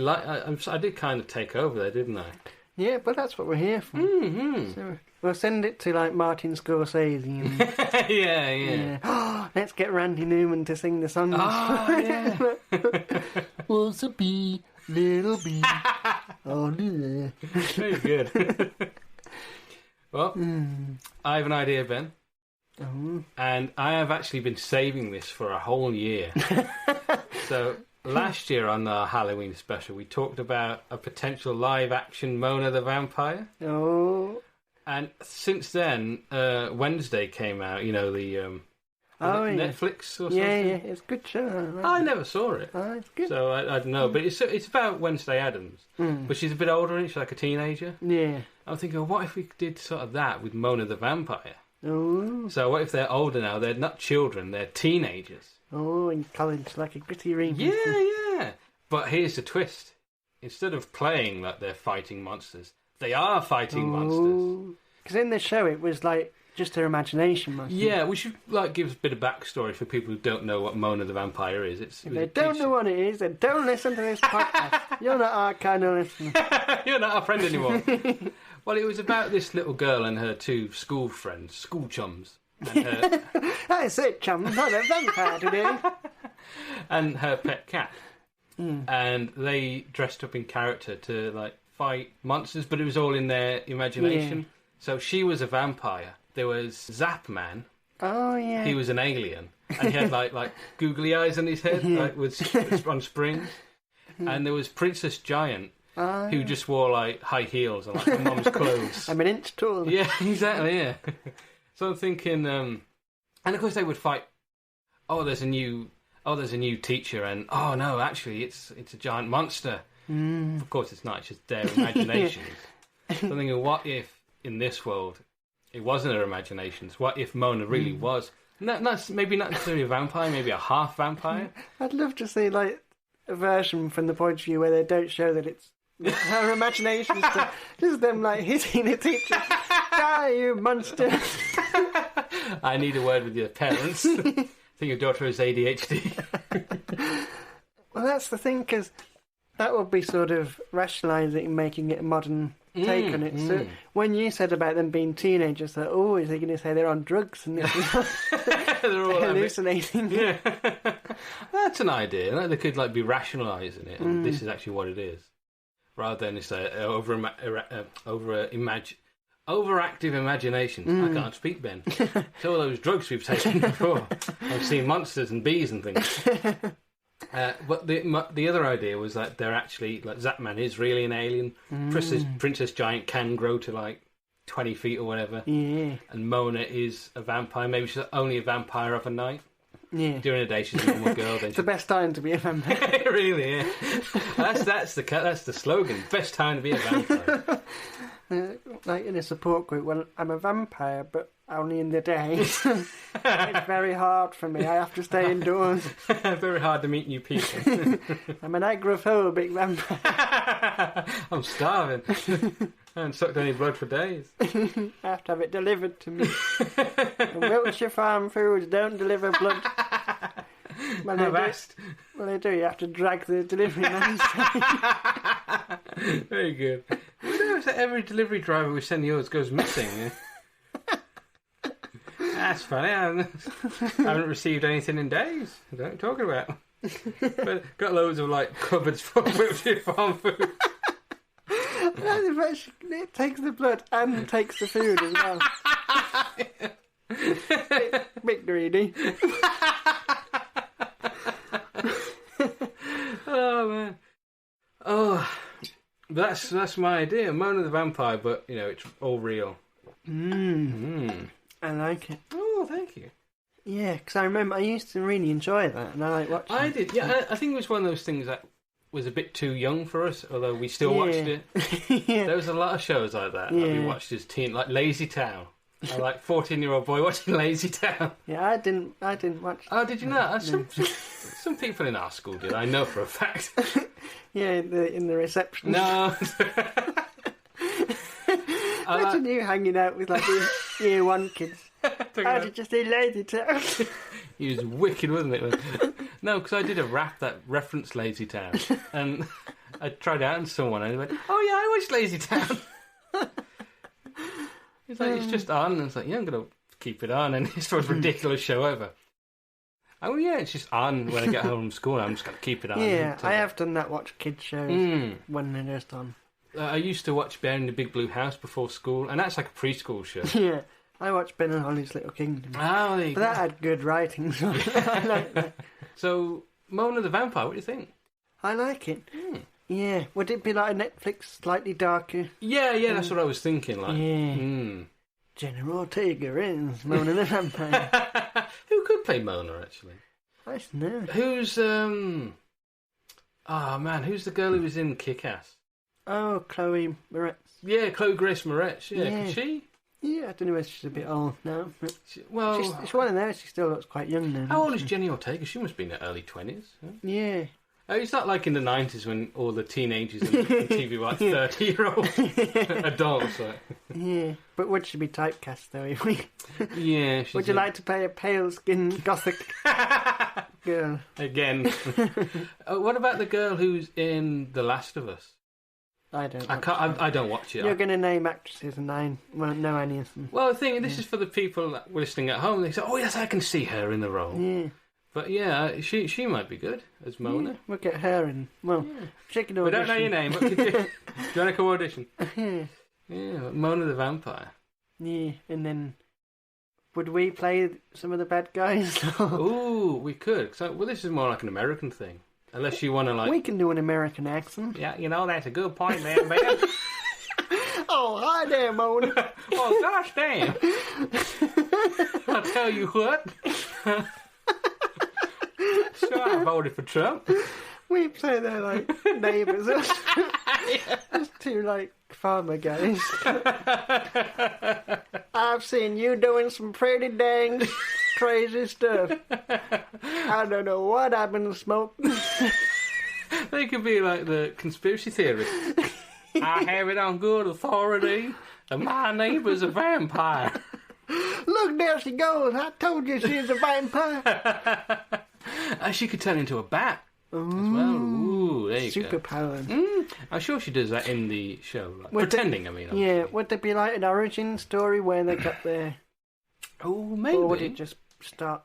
did kind of take over there, didn't I? Yeah, but that's what we're here for. Mm-hmm. So we'll send it to like Martin Scorsese. And, yeah. Let's get Randy Newman to sing the songs. Oh, yeah. Was a bee, little bee. Oh, yeah. Very good. Well, I have an idea, Ben. Oh. And I have actually been saving this for a whole year. So... last year on our Halloween special, we talked about a potential live-action Mona the Vampire. Oh. And since then, Wednesday came out, the Netflix or something. Yeah, it's a good show. I never saw it. Oh, it's good. So I don't know. But it's about Wednesday Addams. But she's a bit older, and she's like a teenager. Yeah. I'm thinking, what if we did sort of that with Mona the Vampire? Oh. So what if they're older now? They're not children, they're teenagers. Oh, in college, like a gritty reboot. Yeah. But here's the twist. Instead of playing like they're fighting monsters, they are fighting monsters. Because in the show, it was like just their imagination. Yeah, we should like give a bit of backstory for people who don't know what Mona the Vampire is. If they don't know what it is, then don't listen to this podcast. You're not our kind of listener. You're not our friend anymore. Well, it was about this little girl and her two school friends, school chums. And her... That's it, chums. Not a vampire today. And her pet cat. And they dressed up in character to like fight monsters, but it was all in their imagination. So she was a vampire. There was Zap Man. Oh yeah. He was an alien, and he had like googly eyes on his head, like with on springs. And there was Princess Giant, who just wore like high heels and like her mum's clothes. I'm an inch tall. Yeah, exactly. Yeah. So I'm thinking, and of course they would fight. There's a new teacher, and no, actually it's a giant monster. Of course it's not. It's just their imaginations. So I'm thinking, what if in this world it wasn't her imaginations? What if Mona really was? Maybe not necessarily a vampire, maybe a half vampire. I'd love to see like a version from the point of view where they don't show that it's her imagination stuff. Just them like hitting the teacher. Die, you monster! I need a word with your parents. I think your daughter has ADHD. Well, that's the thing, because that would be sort of rationalising and making it a modern take on it. So when you said about them being teenagers, that is they going to say they're on drugs and they're all hallucinating? Yeah, that's an idea. They could like be rationalising it, and this is actually what it is, rather than it's overactive imaginations. I can't speak, Ben. It's all those drugs we've taken before. I've seen monsters and bees and things. But the other idea was that they're actually like Zapman is really an alien. Princess Giant can grow to like 20 feet or whatever. Yeah. And Mona is a vampire. Maybe she's only a vampire of a night. Yeah. During the day she's a normal girl. Then it's the best time to be a vampire. Really, yeah. That's the slogan. Best time to be a vampire. Like in a support group, well, I'm a vampire, but only in the day. It's very hard for me. I have to stay indoors. Very hard to meet new people. I'm an agoraphobic vampire. I'm starving. I haven't sucked any blood for days. I have to have it delivered to me. And Wiltshire Farm Foods don't deliver blood. Well, they do. You have to drag the delivery man. Very good. You notice that every delivery driver we send yours goes missing. Yeah? That's funny. I haven't received anything in days. I don't know what you're talking about. But got loads of like cupboards full of Wiltshire Farm food. It takes the blood and takes the food as well. Bit greedy. Oh man. Oh, that's my idea. Mona the Vampire, but you know it's all real. I like it. Oh, thank you. Yeah, because I remember I used to really enjoy that, and I like watching. I did. Yeah, I think it was one of those things that was a bit too young for us, although we still watched it. Yeah. There was a lot of shows like that that we watched as teen, like Lazy Town. I like 14-year-old boy watching Lazy Town. Yeah, I didn't watch. Oh, did you not? Some people in our school did. I know for a fact. Yeah, in the reception. No. Imagine you hanging out with like the year one kids. How did you see Lazy Town? He was wicked, wasn't it? No, because I did a rap that referenced Lazy Town, and I tried it out on someone, and they went, "Oh yeah, I watched Lazy Town." It's like it's just on, and it's like, yeah, I'm gonna keep it on, and it's the most ridiculous show ever. Oh yeah, it's just on when I get home from school. I'm just gonna keep it on. Yeah, I have done that. Watch kids shows when they're just on. I used to watch Bear in the Big Blue House before school, and that's like a preschool show. Yeah, I watched Ben and Holly's Little Kingdom. Oh, there you go. That had good writing. So I like that. So, Mona the Vampire, what do you think? I like it. Yeah, would it be like a Netflix, slightly darker? Yeah, that's what I was thinking. Like, Jenna Ortega is Mona the Vampire. Who could play Mona, actually? I don't know. Who's who's the girl who was in Kick-Ass? Oh, Chloe Moretz. Yeah, Chloe Grace Moretz. Yeah, could she? Yeah, I don't know if she's a bit old now. But well, she's one of those. She still looks quite young now. How old is Jenny Ortega? She must be in her early 20s. Huh? Yeah. It's not like in the 90s when all the teenagers on TV were like 30-year-old adults. Like. Yeah, but would she be typecast though? If we... Yeah. Would you like to play a pale-skinned gothic girl? Again. What about the girl who's in The Last of Us? I don't. I don't watch it. You're going to name actresses and I won't know any of them. Well, the thing, this is for the people listening at home. They say, "Oh yes, I can see her in the role." Yeah. But yeah, she might be good as Mona. Yeah, we'll get her in. Well, she can audition. We don't know your name, but could you, do you want to come audition? Yeah, Mona the Vampire. Yeah, and then would we play some of the bad guys? Ooh, we could. So, well, this is more like an American thing. Unless you want to like... We can do an American accent. Yeah, that's a good point there, man. Oh, hi there, Mona. Oh, gosh damn. I'll tell you what. So I voted for Trump. We play their like neighbours. Just two like farmer guys. I've seen you doing some pretty dang crazy stuff. I don't know what I've been smoking. They could be like the conspiracy theorists. I have it on good authority that my neighbour's a vampire. Look, there she goes. I told you she's a vampire. She could turn into a bat as well. Ooh, there you go. Superpower. I'm sure she does that in the show. Like, pretending, I mean. Obviously. Yeah, would there be like an origin story where they got their... Oh, maybe. Or would it just start...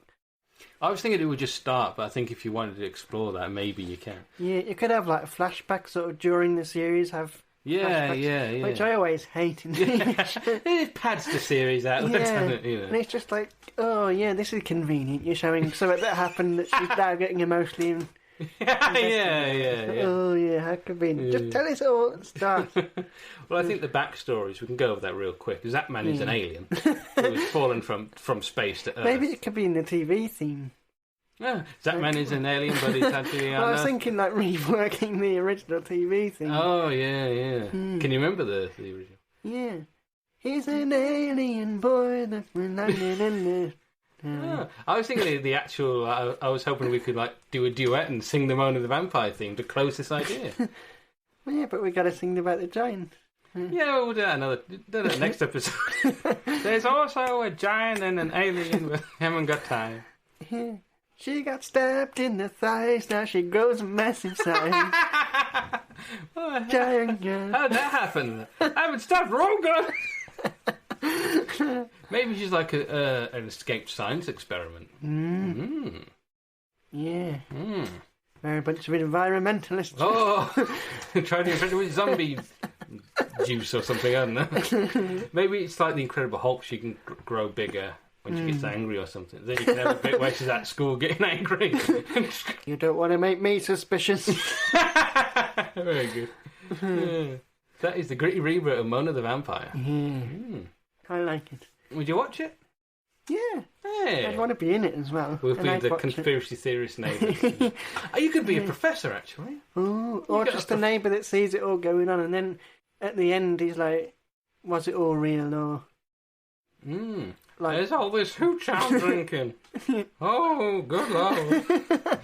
I was thinking it would just start, but I think if you wanted to explore that, maybe you can. Yeah, you could have like a flashback sort of during the series, have... Yeah. Which I always hate in It pads the series out. Yeah. You know. And it's just like, oh yeah, this is convenient. You're showing something that happened that she's now getting emotionally in. Yeah. Oh yeah, how convenient. Just tell us all at the start. Well, I think the backstories, we can go over that real quick, because that man is an alien who has fallen from space to Earth. Maybe it could be in the TV theme. Yeah, that man is an alien, but he's actually on I was Earth. thinking like reworking the original TV theme. Oh, yeah. Can you remember the original? Yeah. He's an alien boy that landed in the... I was thinking the actual... I was hoping we could like do a duet and sing the Mona the Vampire theme to close this idea. Well, yeah, but we got to sing about the giant. Yeah, we'll do that next episode. There's also a giant and an alien, but haven't got time. Yeah. She got stabbed in the thighs, now she grows a massive size. Giant girl. How'd that happen? I haven't stopped Roga! Maybe she's like an escaped science experiment. Yeah. They're a bunch of environmentalists. Oh! Trying to invent it with zombie juice or something, I don't know. Maybe it's like the Incredible Hulk, she can grow bigger when she gets angry or something. Then you can have a bit where she's at school getting angry. You don't want to make me suspicious. Very good. Yeah. That is the gritty reboot of Mona the Vampire. I like it. Would you watch it? Yeah. Hey. I'd want to be in it as well. We'll be the conspiracy theorist neighbour. You could be a professor, actually. Ooh, or just a neighbour that sees it all going on, and then at the end he's like, was it all real or... Like, there's all this hooch I'm drinking. Oh, good lord.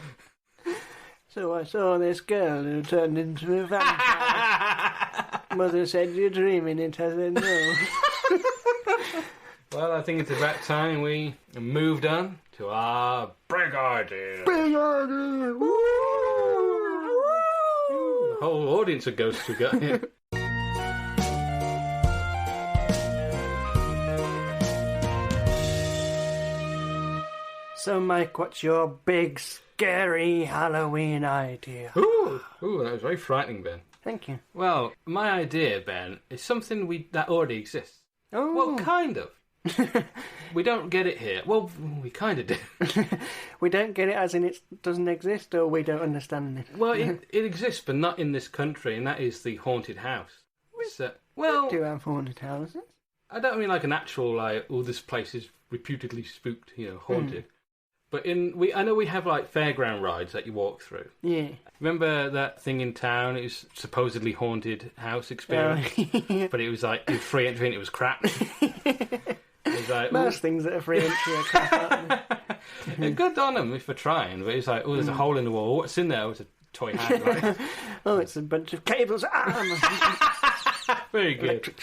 So I saw this girl who turned into a vampire. Mother said, you're dreaming it. I said, no. Well, I think it's about time we moved on to our big idea. Big idea! Woo! The whole audience of ghosts we got here. So, Mike, what's your big, scary Halloween idea? Ooh, that was very frightening, Ben. Thank you. Well, my idea, Ben, is something that already exists. Oh. Well, kind of. We don't get it here. Well, we kind of do. We don't get it as in it doesn't exist, or we don't understand it? Well, it exists, but not in this country, and that is the haunted house. We do have haunted houses. I don't mean like an actual, like, this place is reputedly spooked, haunted. But I know we have like fairground rides that you walk through. Yeah. Remember that thing in town? It was supposedly haunted house experience, but it was like free entry and it was crap. It was like, most things that are free entry are crap, aren't they? They're good on them if we're trying, but it's like, there's a hole in the wall. What's in there? It's a toy hand. Right? It's a bunch of cables. Very good.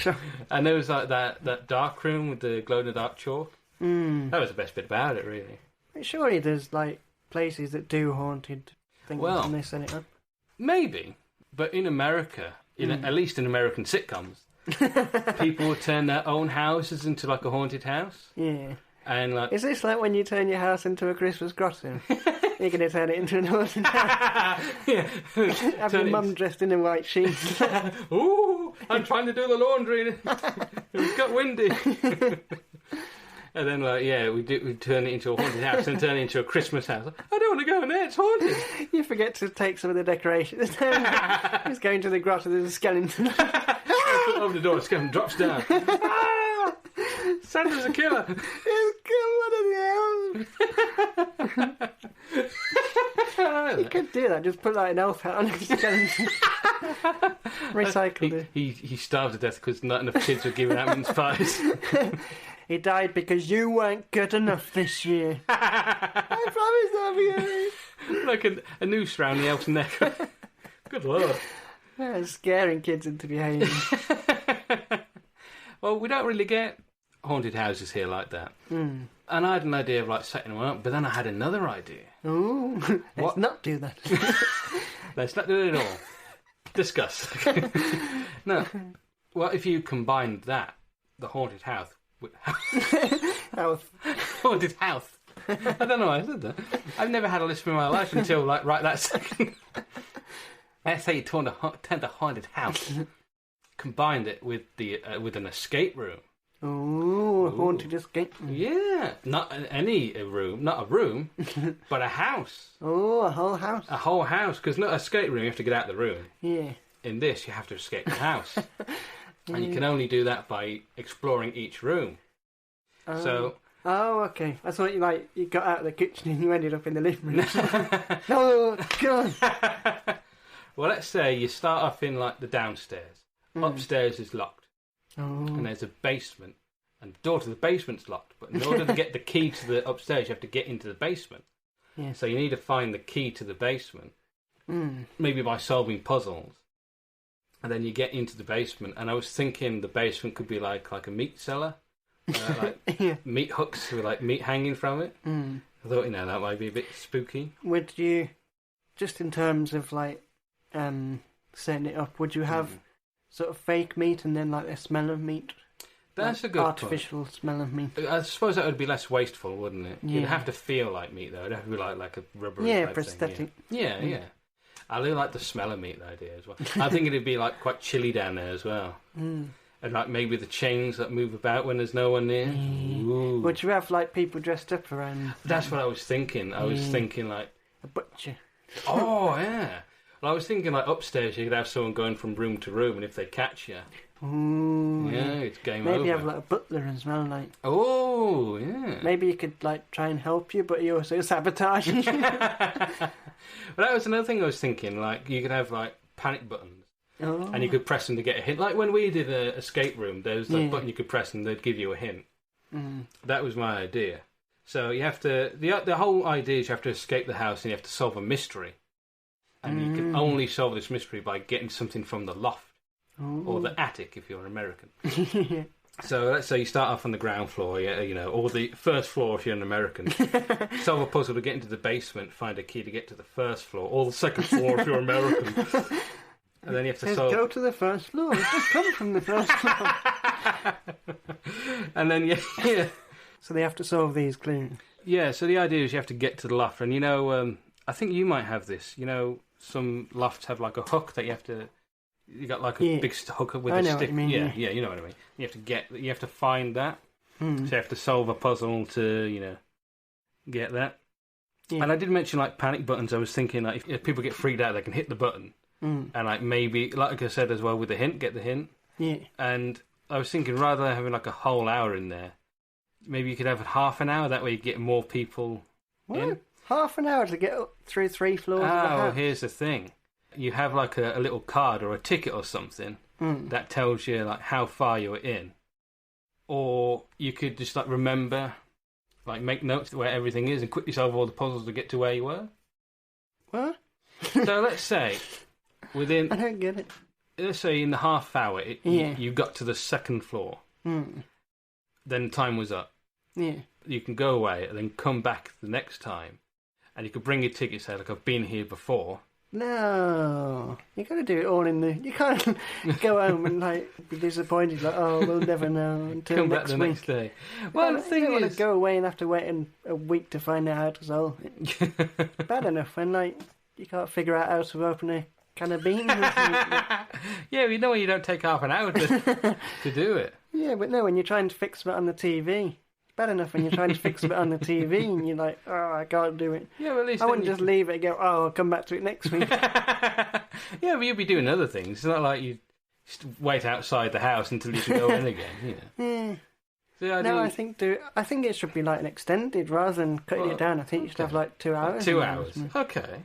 And there was like that dark room with the glow-in-the-dark chalk. That was the best bit about it, really. Surely there's like places that do haunted things and they set it up. Maybe, but in America, at least in American sitcoms, people will turn their own houses into like a haunted house. Yeah. And like, is this like when you turn your house into a Christmas grotto? You're going to turn it into an haunted house. Yeah. Have your mum dressed in a white sheet. Ooh, I'm trying to do the laundry. It's got windy. And then, we turn it into a haunted house and turn it into a Christmas house. I don't want to go in there, it's haunted. You forget to take some of the decorations. He's going to the grotto, there's a skeleton. Open the door, the skeleton drops down. Santa's a killer. He's killed one of the elves. You could do that, just put like an elf hat on his skeleton. Recycled it. He starved to death because not enough kids were giving out mince pies. He died because you weren't good enough this year. I promise I'll be like a noose round the elf's neck. Good lord. Yeah, scaring kids into behaving. Well, we don't really get haunted houses here like that. And I had an idea of like setting one up, but then I had another idea. Ooh, let's not do that. Let's not do it at all. Discuss. No. Well, if you combined that, the haunted house, haunted house. I don't know why I said that. I've never had a lisp in my life until like right that second. Let's say you turned a haunted house, combined it with with an escape room. Ooh, a haunted escape room. Yeah, not any room, not a room, but a house. Oh, a whole house. A whole house, because not an escape room, you have to get out of the room. Yeah. In this, you have to escape the house. And you can only do that by exploring each room. So. Oh, okay. I thought you got out of the kitchen and you ended up in the living room. No, God. Well, let's say you start off in like the downstairs. Upstairs is locked. Oh. And there's a basement. And the door to the basement's locked. But in order to get the key to the upstairs, you have to get into the basement. Yeah. So you need to find the key to the basement. Maybe by solving puzzles. And then you get into the basement. And I was thinking the basement could be like a meat cellar. Meat hooks with like meat hanging from it. I thought, that might be a bit spooky. Would you, just in terms of like setting it up, would you have sort of fake meat and then like the smell of meat? That's a good artificial point. Smell of meat. I suppose that would be less wasteful, wouldn't it? Yeah. You'd have to feel like meat though. It'd have to be like a rubbery type prosthetic. Thing. Yeah. I really like the smell of meat idea as well. I think it'd be like quite chilly down there as well. And like maybe the chains that move about when there's no one near. Ooh. Would you have like people dressed up around? That's what I was thinking. I was thinking like a butcher. Oh yeah. Well, I was thinking like upstairs you could have someone going from room to room, and if they catch you, it's game over. Maybe have like a butler as well, like. Oh yeah. Maybe you could like try and help you, but you also sabotage you. Well, that was another thing I was thinking. Like you could have like panic buttons. Oh. And you could press them to get a hint. Like when we did an escape room, there was a button you could press and they'd give you a hint. That was my idea. So you have to... The whole idea is you have to escape the house and you have to solve a mystery. And you can only solve this mystery by getting something from the loft. Or the attic, if you're American. So let's say you start off on the ground floor, or the first floor if you're an American. Solve a puzzle to get into the basement, find a key to get to the first floor. Or the second floor if you're American. And then you have to solve... Go to the first floor. It just come from the first floor. And then, So they have to solve these clues. Yeah, so the idea is you have to get to the loft. And, I think you might have this. Some lofts have like a hook that you have to... You got like a big hook with a stick. What you mean, yeah, you know what I mean. You have to find that. So you have to solve a puzzle to, get that. Yeah. And I did mention like panic buttons. I was thinking like if people get freaked out, they can hit the button. And like maybe, like I said as well, with the hint, get the hint. Yeah. And I was thinking rather than having like a whole hour in there, maybe you could have half an hour. That way you get more people What? in. Half an hour to get up through 3 floors of the house? Here's the thing. You have like a little card or a ticket or something that tells you like how far you're in. Or you could just like remember, like make notes where everything is and quickly solve all the puzzles to get to where you were. What? So let's say within... I don't get it. Let's say in the half hour you got to the 2nd floor. Then time was up. Yeah. You can go away and then come back the next time. And you could bring your ticket, say, like, I've been here before. No. You got to do it all in the... You can't go home and, like, be disappointed, like, oh, we'll never know until come next back the week. next day. Well, the thing you don't is... want to go away and have to wait a week to find out how to solve it. Bad enough when, like, you can't figure out how to open a can of beans. Yeah, you know when you don't take half an hour to do it. Yeah, but no, when you're trying to fix it on the TV... Bad enough when you're trying to fix it on the TV and you're like, oh, I can't do it. Yeah, well, at least I wouldn't just leave it and go, oh, I'll come back to it next week. Yeah, but you'll be doing other things. It's not like you just wait outside the house until you can go in again. You know. Yeah. So I think it should be like an extended rather than cutting it down. I think you should have like 2 hours. 2 hours. Okay.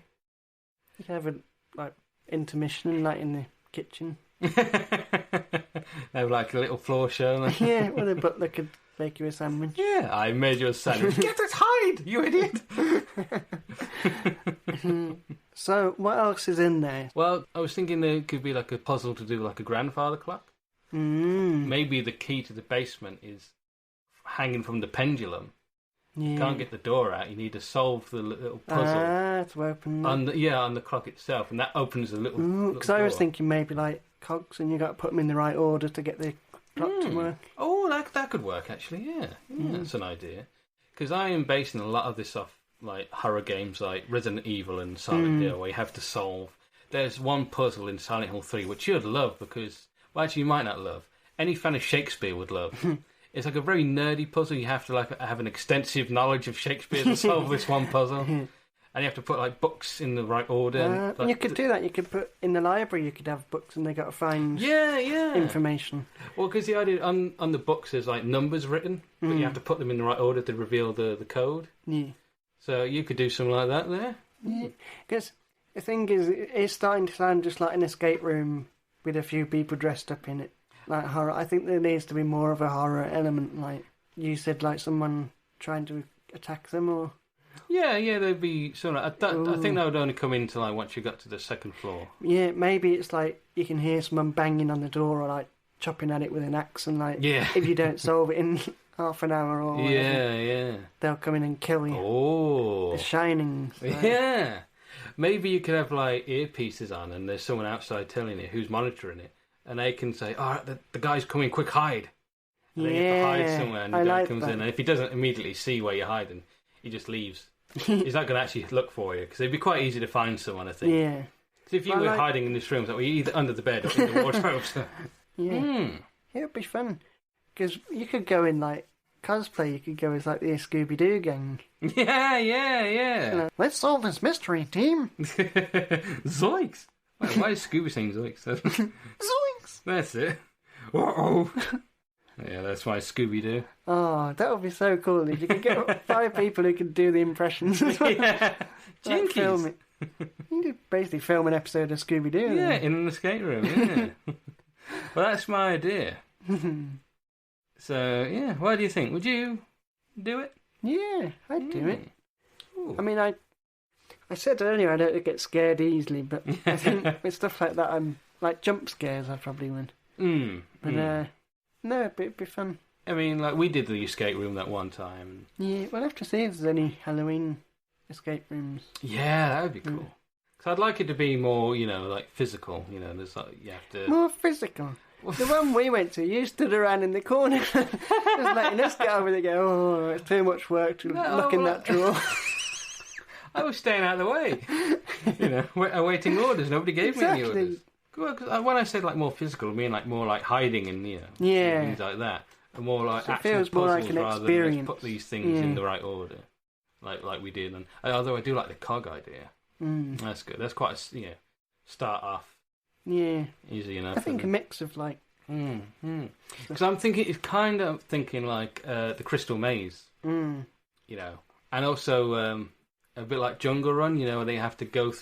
You could have a like intermission like in the kitchen. Have like a little floor show. Like... Yeah, well, the butler could make you a sandwich. Yeah, I made you a sandwich. Get it, hide, you idiot! So, what else is in there? Well, I was thinking there could be like a puzzle to do like a grandfather clock. Maybe the key to the basement is hanging from the pendulum. Yeah. You can't get the door out. You need to solve the little puzzle. To open. On the clock itself, and that opens a little. Because I was thinking maybe like cogs, and you got to put them in the right order to get the clock to work. Oh, that could work actually. Yeah, that's an idea. Because I am basing a lot of this off like horror games like Resident Evil and Silent Hill, where you have to solve. There's one puzzle in Silent Hill 3 which you'd love because, well, actually you might not love. Any fan of Shakespeare would love. It's like a very nerdy puzzle. You have to like have an extensive knowledge of Shakespeare to solve this one puzzle. And you have to put like books in the right order. And you could do that. You could put in the library. You could have books, and they got to find information. Well, because the idea on the books there's like numbers written, but you have to put them in the right order to reveal the code. Yeah. So you could do something like that there. Yeah. Because the thing is, it's starting to sound just like an escape room with a few people dressed up in it, like horror. I think there needs to be more of a horror element. Like you said, like someone trying to attack them or. Yeah, there'd be sort of. I think that would only come into like once you got to the 2nd floor. Yeah, maybe it's like you can hear someone banging on the door or like chopping at it with an axe, and like if you don't solve it in half an hour or whatever, they'll come in and kill you. Oh, The Shining. So. Yeah, maybe you could have like earpieces on, and there's someone outside telling you who's monitoring it, and they can say, "All right, the guy's coming, quick, hide." And then you have to hide somewhere, and the guy comes in, and if he doesn't immediately see where you're hiding, he just leaves. He's not going to actually look for you, because it'd be quite easy to find someone, I think. Yeah. So if you were hiding in this room, so you're either under the bed or in the wardrobe. Yeah. It would be fun. Because you could go in, like, cosplay, you could go as, like, the Scooby-Doo gang. Yeah. You know, let's solve this mystery, team. Zoinks! Why is Scooby saying zoinks? Zoinks! That's it. Uh-oh. Yeah, that's why Scooby-Doo. Oh, that would be so cool if you could get 5 people who could do the impressions as well. Yeah. Like, film it. You could basically film an episode of Scooby-Doo. Yeah, in an escape room, yeah. Well, that's my idea. So, yeah, what do you think? Would you do it? Yeah, I'd do it. Ooh. I mean, I said earlier I don't get scared easily, but I think with stuff like that, I'm like jump scares, I probably would. But, no, it'd be fun. I mean, like, we did the escape room that one time. Yeah, we'll have to see if there's any Halloween escape rooms. Yeah, that would be cool. Because I'd like it to be more, like, physical. There's like, you have to... More physical. The one we went to, you stood around in the corner just letting us get over there and go, oh, it's too much work to look in that drawer. I was staying out of the way. Awaiting orders. Nobody gave me any orders. When I said like more physical, I mean like more like hiding and things like that, and more like actual puzzles more like an rather experience. Than let's put these things in the right order, like we did. And although I do like the cog idea, that's good. That's quite a start off. Yeah, easy enough. I think a mix of like. Because I'm thinking, it's kind of thinking like the Crystal Maze. And also a bit like Jungle Run, you know, they have to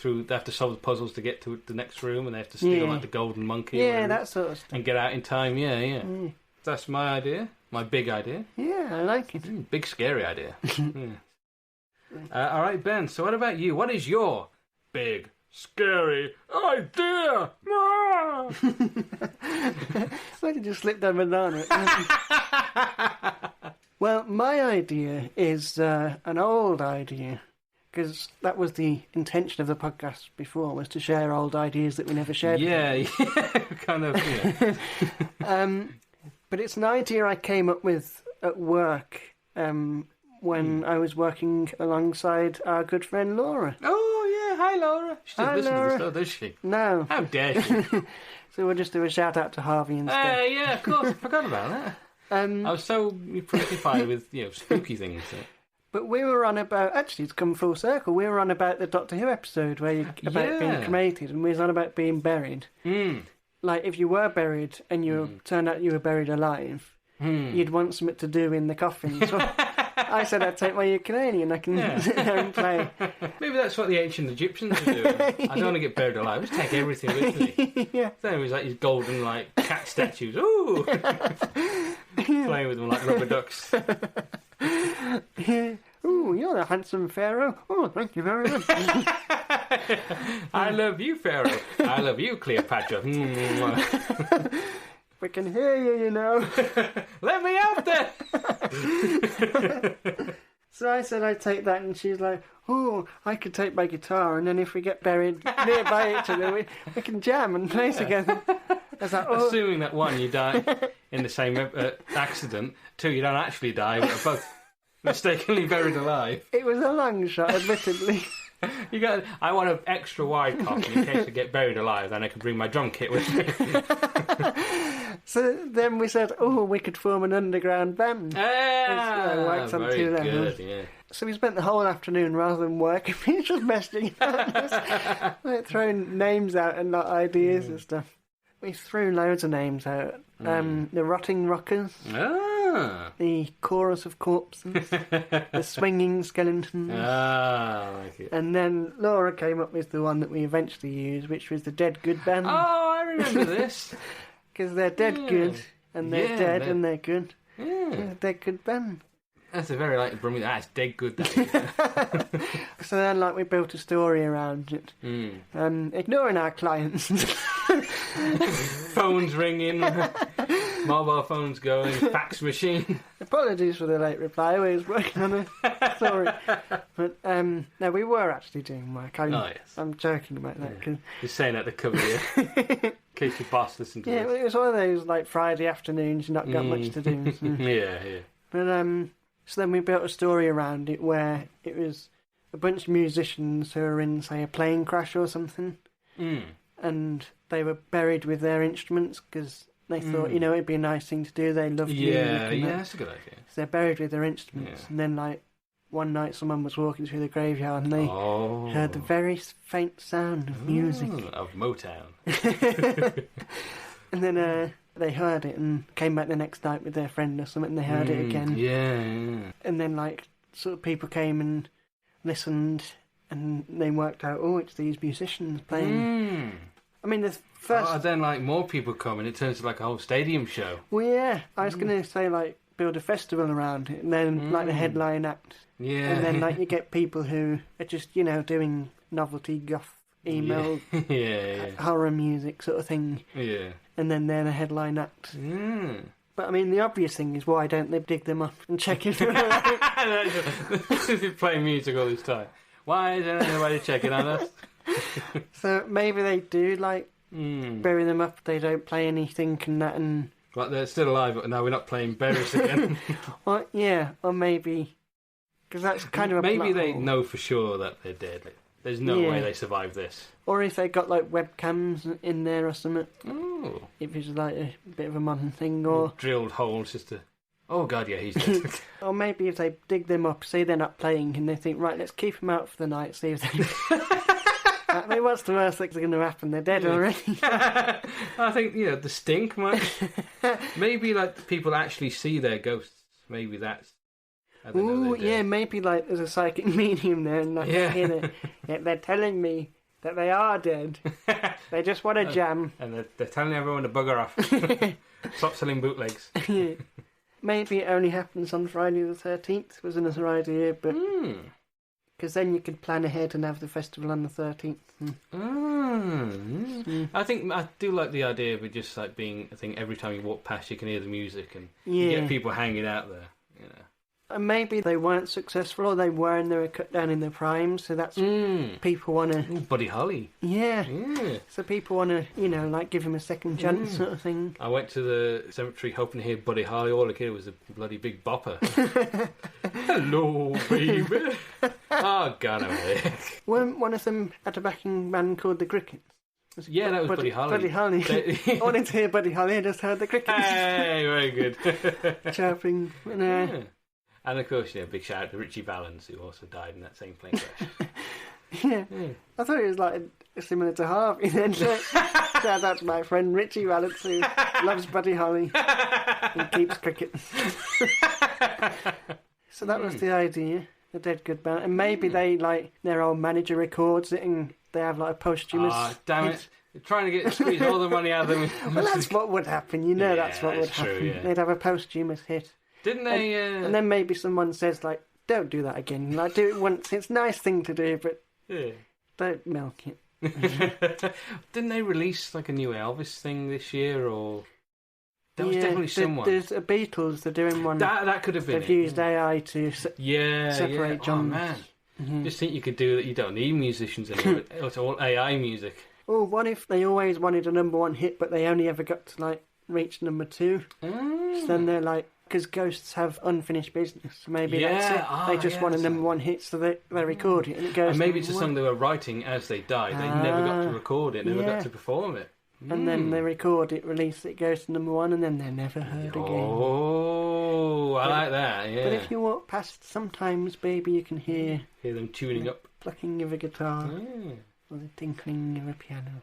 solve the puzzles to get to the next room, and they have to steal like the golden monkey. Yeah, that sort of stuff. And get out in time. Yeah. That's my idea. My big idea. Yeah, I like it. Big scary idea. All right, Ben. So what about you? What is your big scary idea? Why did you slip that banana? Well, my idea is an old idea, because that was the intention of the podcast before, was to share old ideas that we never shared. Yeah, kind of. Yeah. But it's an idea I came up with at work when I was working alongside our good friend Laura. Oh, yeah. Hi, Laura. She doesn't listen to this, though, does she? No. How dare she? So we'll just do a shout out to Harvey instead. Yeah, of course. I forgot about that. I was so preoccupied with spooky things. So. But we were on about, actually, to come full circle, we were on about the Doctor Who episode about being cremated, and we was on about being buried. Like, if you were buried and you turned out you were buried alive, you'd want something to do in the coffin. So I said I'd take my ukulele and I can sit there and play. Maybe that's what the ancient Egyptians were doing. I don't want to get buried alive. Just take everything with me. Yeah. Then it was like these golden, like, cat statues. Ooh! Playing with them like rubber ducks. Yeah. Ooh, you're a handsome pharaoh. Oh, thank you very much. I love you, Pharaoh. I love you, Cleopatra. We can hear you, you know. Let me out there! So I said I'd take that, and she's like, oh, I could take my guitar, and then if we get buried nearby each other, we can jam and play together. I was like, oh. Assuming that, one, you die in the same accident, two, you don't actually die, but are both mistakenly buried alive. It was a long shot, admittedly. I want an extra wide coffin in case I get buried alive, then I can bring my drum kit with me. So then we said, oh, we could form an underground band. Very good, yeah. So we spent the whole afternoon, rather than working, we were just messing about, like throwing names out and not ideas and stuff. We threw loads of names out. The Rotting Rockers. The Chorus of Corpses. The Swinging Skeletons. I like it. And then Laura came up with the one that we eventually used, which was the Dead Good Band. Oh, I remember this. Because they're dead good, and they're dead, and they're good. Yeah. They're dead good band. That's a very Brummie. That's dead good. So then, we built a story around it. Ignoring our clients. Phones ringing, mobile phones going, fax machine. Apologies for the late reply. We was working on a story. But no, we were actually doing work. I'm joking about that. Cause... Just saying that to cover you. In case your boss listens to this. Yeah, it was one of those Friday afternoons, you've not got much to do. So. Yeah. But so then we built a story around it where it was a bunch of musicians who were in, say, a plane crash or something, and they were buried with their instruments because they thought, it'd be a nice thing to do. They loved music. Yeah, that's a good idea. So they're buried with their instruments, and then one night someone was walking through the graveyard and they heard the very faint sound of music. Of Motown. And then they heard it and came back the next night with their friend or something and they heard it again. Yeah. And then sort of people came and listened and they worked out, it's these musicians playing. I mean, the first... then more people come and it turns to a whole stadium show. Well, yeah. I was going to say build a festival around it and then the headline act. Yeah. And then you get people who are just, doing novelty goth emo horror music sort of thing. Yeah. And then they're the headline act. But I mean, the obvious thing is, why don't they dig them up and check if they're alive? Playing music all this time. Why isn't anybody checking on us? So maybe they do bury them up. They don't play anything and that, and they're still alive, but now we're not playing buries again. Well, yeah, or maybe because that's kind of a maybe they hole. know for sure that they're dead. There's no way they survive this. Or if they got webcams in there or something. Oh. If it's a bit of a modern thing, or drilled holes just to. Oh God, yeah, he's dead. Or maybe if they dig them up, say they're not playing, and they think, right, let's keep them out for the night, see if they. I mean, what's the worst that's going to happen? They're dead already. I think the stink might. Maybe people actually see their ghosts. Maybe that's. Ooh, yeah, maybe like there's a psychic medium there, and like, they're telling me that they are dead. They just want to jam. And they're telling everyone to bugger off. Stop selling bootlegs. Yeah. Maybe it only happens on Friday the 13th was another idea, but... Because then you could plan ahead and have the festival on the 13th. I think I do like the idea of it just like being a thing every time you walk past you can hear the music and you get people hanging out there, you know. And maybe they weren't successful, or they were and they were cut down in their prime, so that's people want to... Buddy Holly. Yeah. So people want to, you know, like give him a second chance sort of thing. I went to the cemetery hoping to hear Buddy Holly. All I could was a bloody big bopper. Hello, baby. Oh, God, I'm away. Weren't one of them had a backing band called the Crickets? Yeah, that was Buddy Holly. Buddy Holly. I wanted to hear Buddy Holly, I just heard the Crickets. Hey, very good. Chirping. And of course, big shout out to Richie Valens, who also died in that same plane crash. Yeah. I thought it was like similar to Harvey then. Shout out to my friend Richie Valens, who loves Buddy Holly and keeps crickets. So that was the idea, the Dead Good Band. And maybe they, like, their old manager records it and they have like a posthumous... Oh, damn it. They're trying to squeeze all the money out of them. Well, that's what would happen, that's what would happen. Yeah. They'd have a posthumous hit. Didn't they... And then maybe someone says, like, don't do that again. Like, do it once. It's a nice thing to do, but don't milk it. Didn't they release, like, a new Elvis thing this year, or... There was definitely someone. There's a Beatles, they're doing one. That could have been They've used AI to separate genres. Oh, man. Just think you could do that. You don't need musicians anymore. It's all AI music. Oh, what if they always wanted a number one hit, but they only ever got to, like, reach number two? So then they're like... Because ghosts have unfinished business, so maybe that's it. They just want a number one hit, so they record it, and it goes. And maybe it's a song they were writing as they died. They never got to record it, never got to perform it. And then they record it, release it, goes to number one, and then they're never heard again. Oh, I like that. Yeah. But if you walk past, sometimes, baby, you can hear them tuning up, plucking of a guitar, or the tinkling of a piano.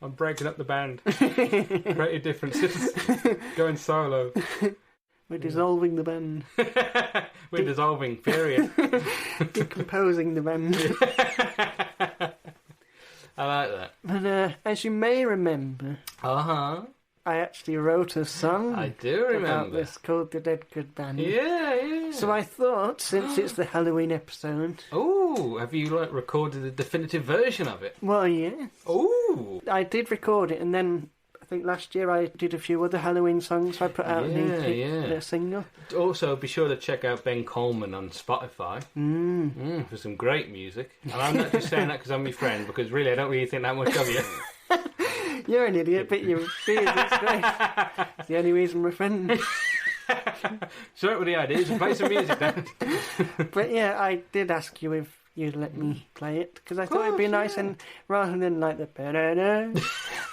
I'm breaking up the band. Creative differences. Going solo. We're dissolving the band. We're dissolving, period. Decomposing the band. I like that. But as you may remember, I actually wrote a song. I do remember. About this called The Dead Good Band. Yeah. So I thought, since it's the Halloween episode... Oh, have you recorded the definitive version of it? Well, yes. Oh. I did record it, and then... I think last year I did a few other Halloween songs I put out in a single. Also, be sure to check out Ben Coleman on Spotify for some great music. And I'm not just saying that because I'm your friend, because really I don't really think that much of you. You're an idiot, but you're it's great. It's the only reason we're friends. So what were the ideas? Play some music then. But yeah, I did ask you if you'd let me play it, because I thought it'd be nice, and rather than like the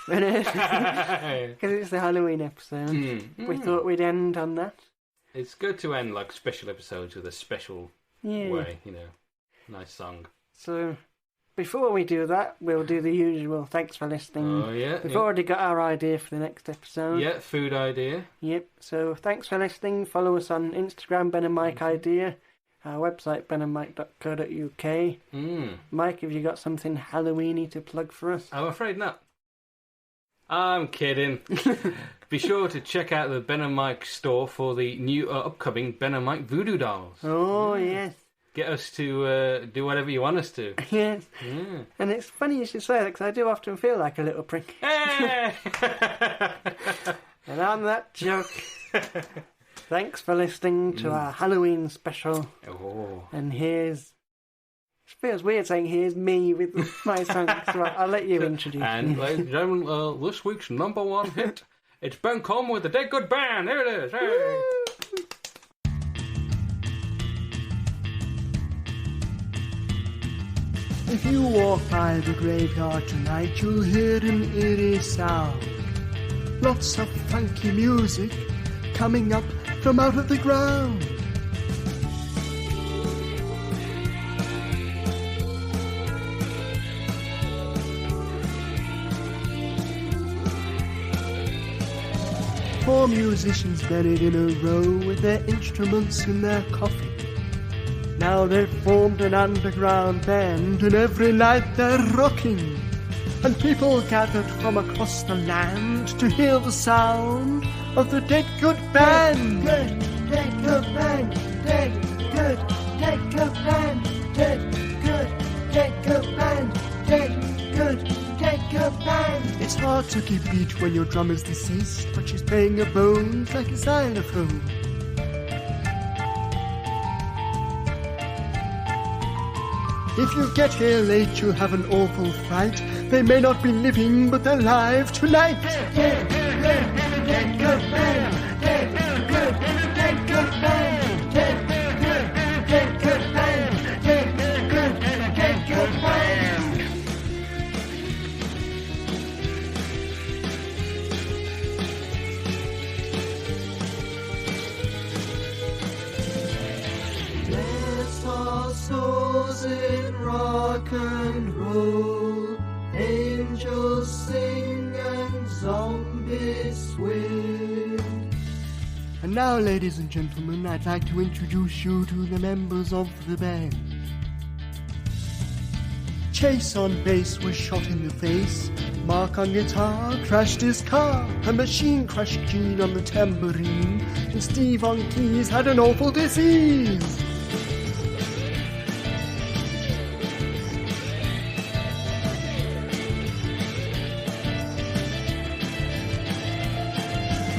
because it's the Halloween episode, we thought we'd end on that. It's good to end like special episodes with a special way, nice song. So before we do that, we'll do the usual thanks for listening. Oh yeah, we've already got our idea for the next episode. Yeah, food idea. Yep. So thanks for listening. Follow us on Instagram, Ben and Mike Idea. Our website, benandmike.co.uk. Mike, have you got something Halloweeny to plug for us? I'm afraid not. I'm kidding. Be sure to check out the Ben and Mike store for the new upcoming Ben and Mike voodoo dolls. Oh, yes. Get us to do whatever you want us to. Yes. Yeah. And it's funny you should say that, because I do often feel like a little prick. Hey! And on that joke... Thanks for listening to our Halloween special. Oh. And here's... It feels weird saying here's me with my song, so I'll let you introduce me. And ladies and gentlemen, this week's number one hit, it's Ben Coleman with the Dead Good Band. Here it is. Hey. If you walk by the graveyard tonight, you'll hear an eerie sound. Lots of funky music coming up from out of the ground. Four musicians buried in a row with their instruments in their coffins. Now they've formed an underground band, and every night they're rocking. And people gathered from across the land to hear the sound of the Dead Good Band. Dead Good Band, Dead Good, Dead Good Band, Dead Good, Dead Good Band, Dead Good, Dead Good Band. It's hard to keep beat when your drummer's deceased, but she's playing her bones like a xylophone. If you get here late, you'll have an awful fright. They may not be living, but they're live tonight. Dead good, dead good band. Dead good, dead good band. Dead good, dead good band. Dead good, dead good band. Bless our souls in rock and roll. Angels sing and zombies swing. And now, ladies and gentlemen, I'd like to introduce you to the members of the band. Chase on bass was shot in the face. Mark on guitar crashed his car. A machine crushed Gene on the tambourine. And Steve on keys had an awful disease.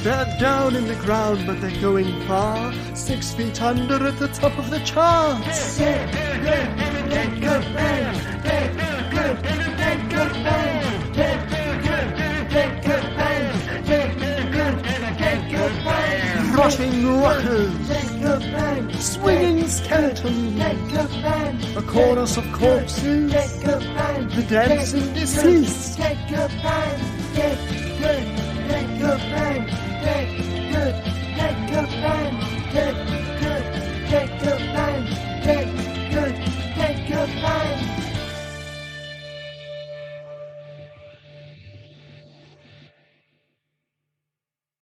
They're down in the ground, but they're going far. 6 feet under at the top of the charts. Dead good, dead good band. Dead good, dead good band. Dead good, dead good band. Dead good, dead good band. Rotting rockers. Dead good band. Swinging skeletons. Dead good band. A chorus of corpses. Dead good band. The dancing deceased. Dead good band. Dead good, dead good band. Dead good, dead good band. Dead good, dead good band.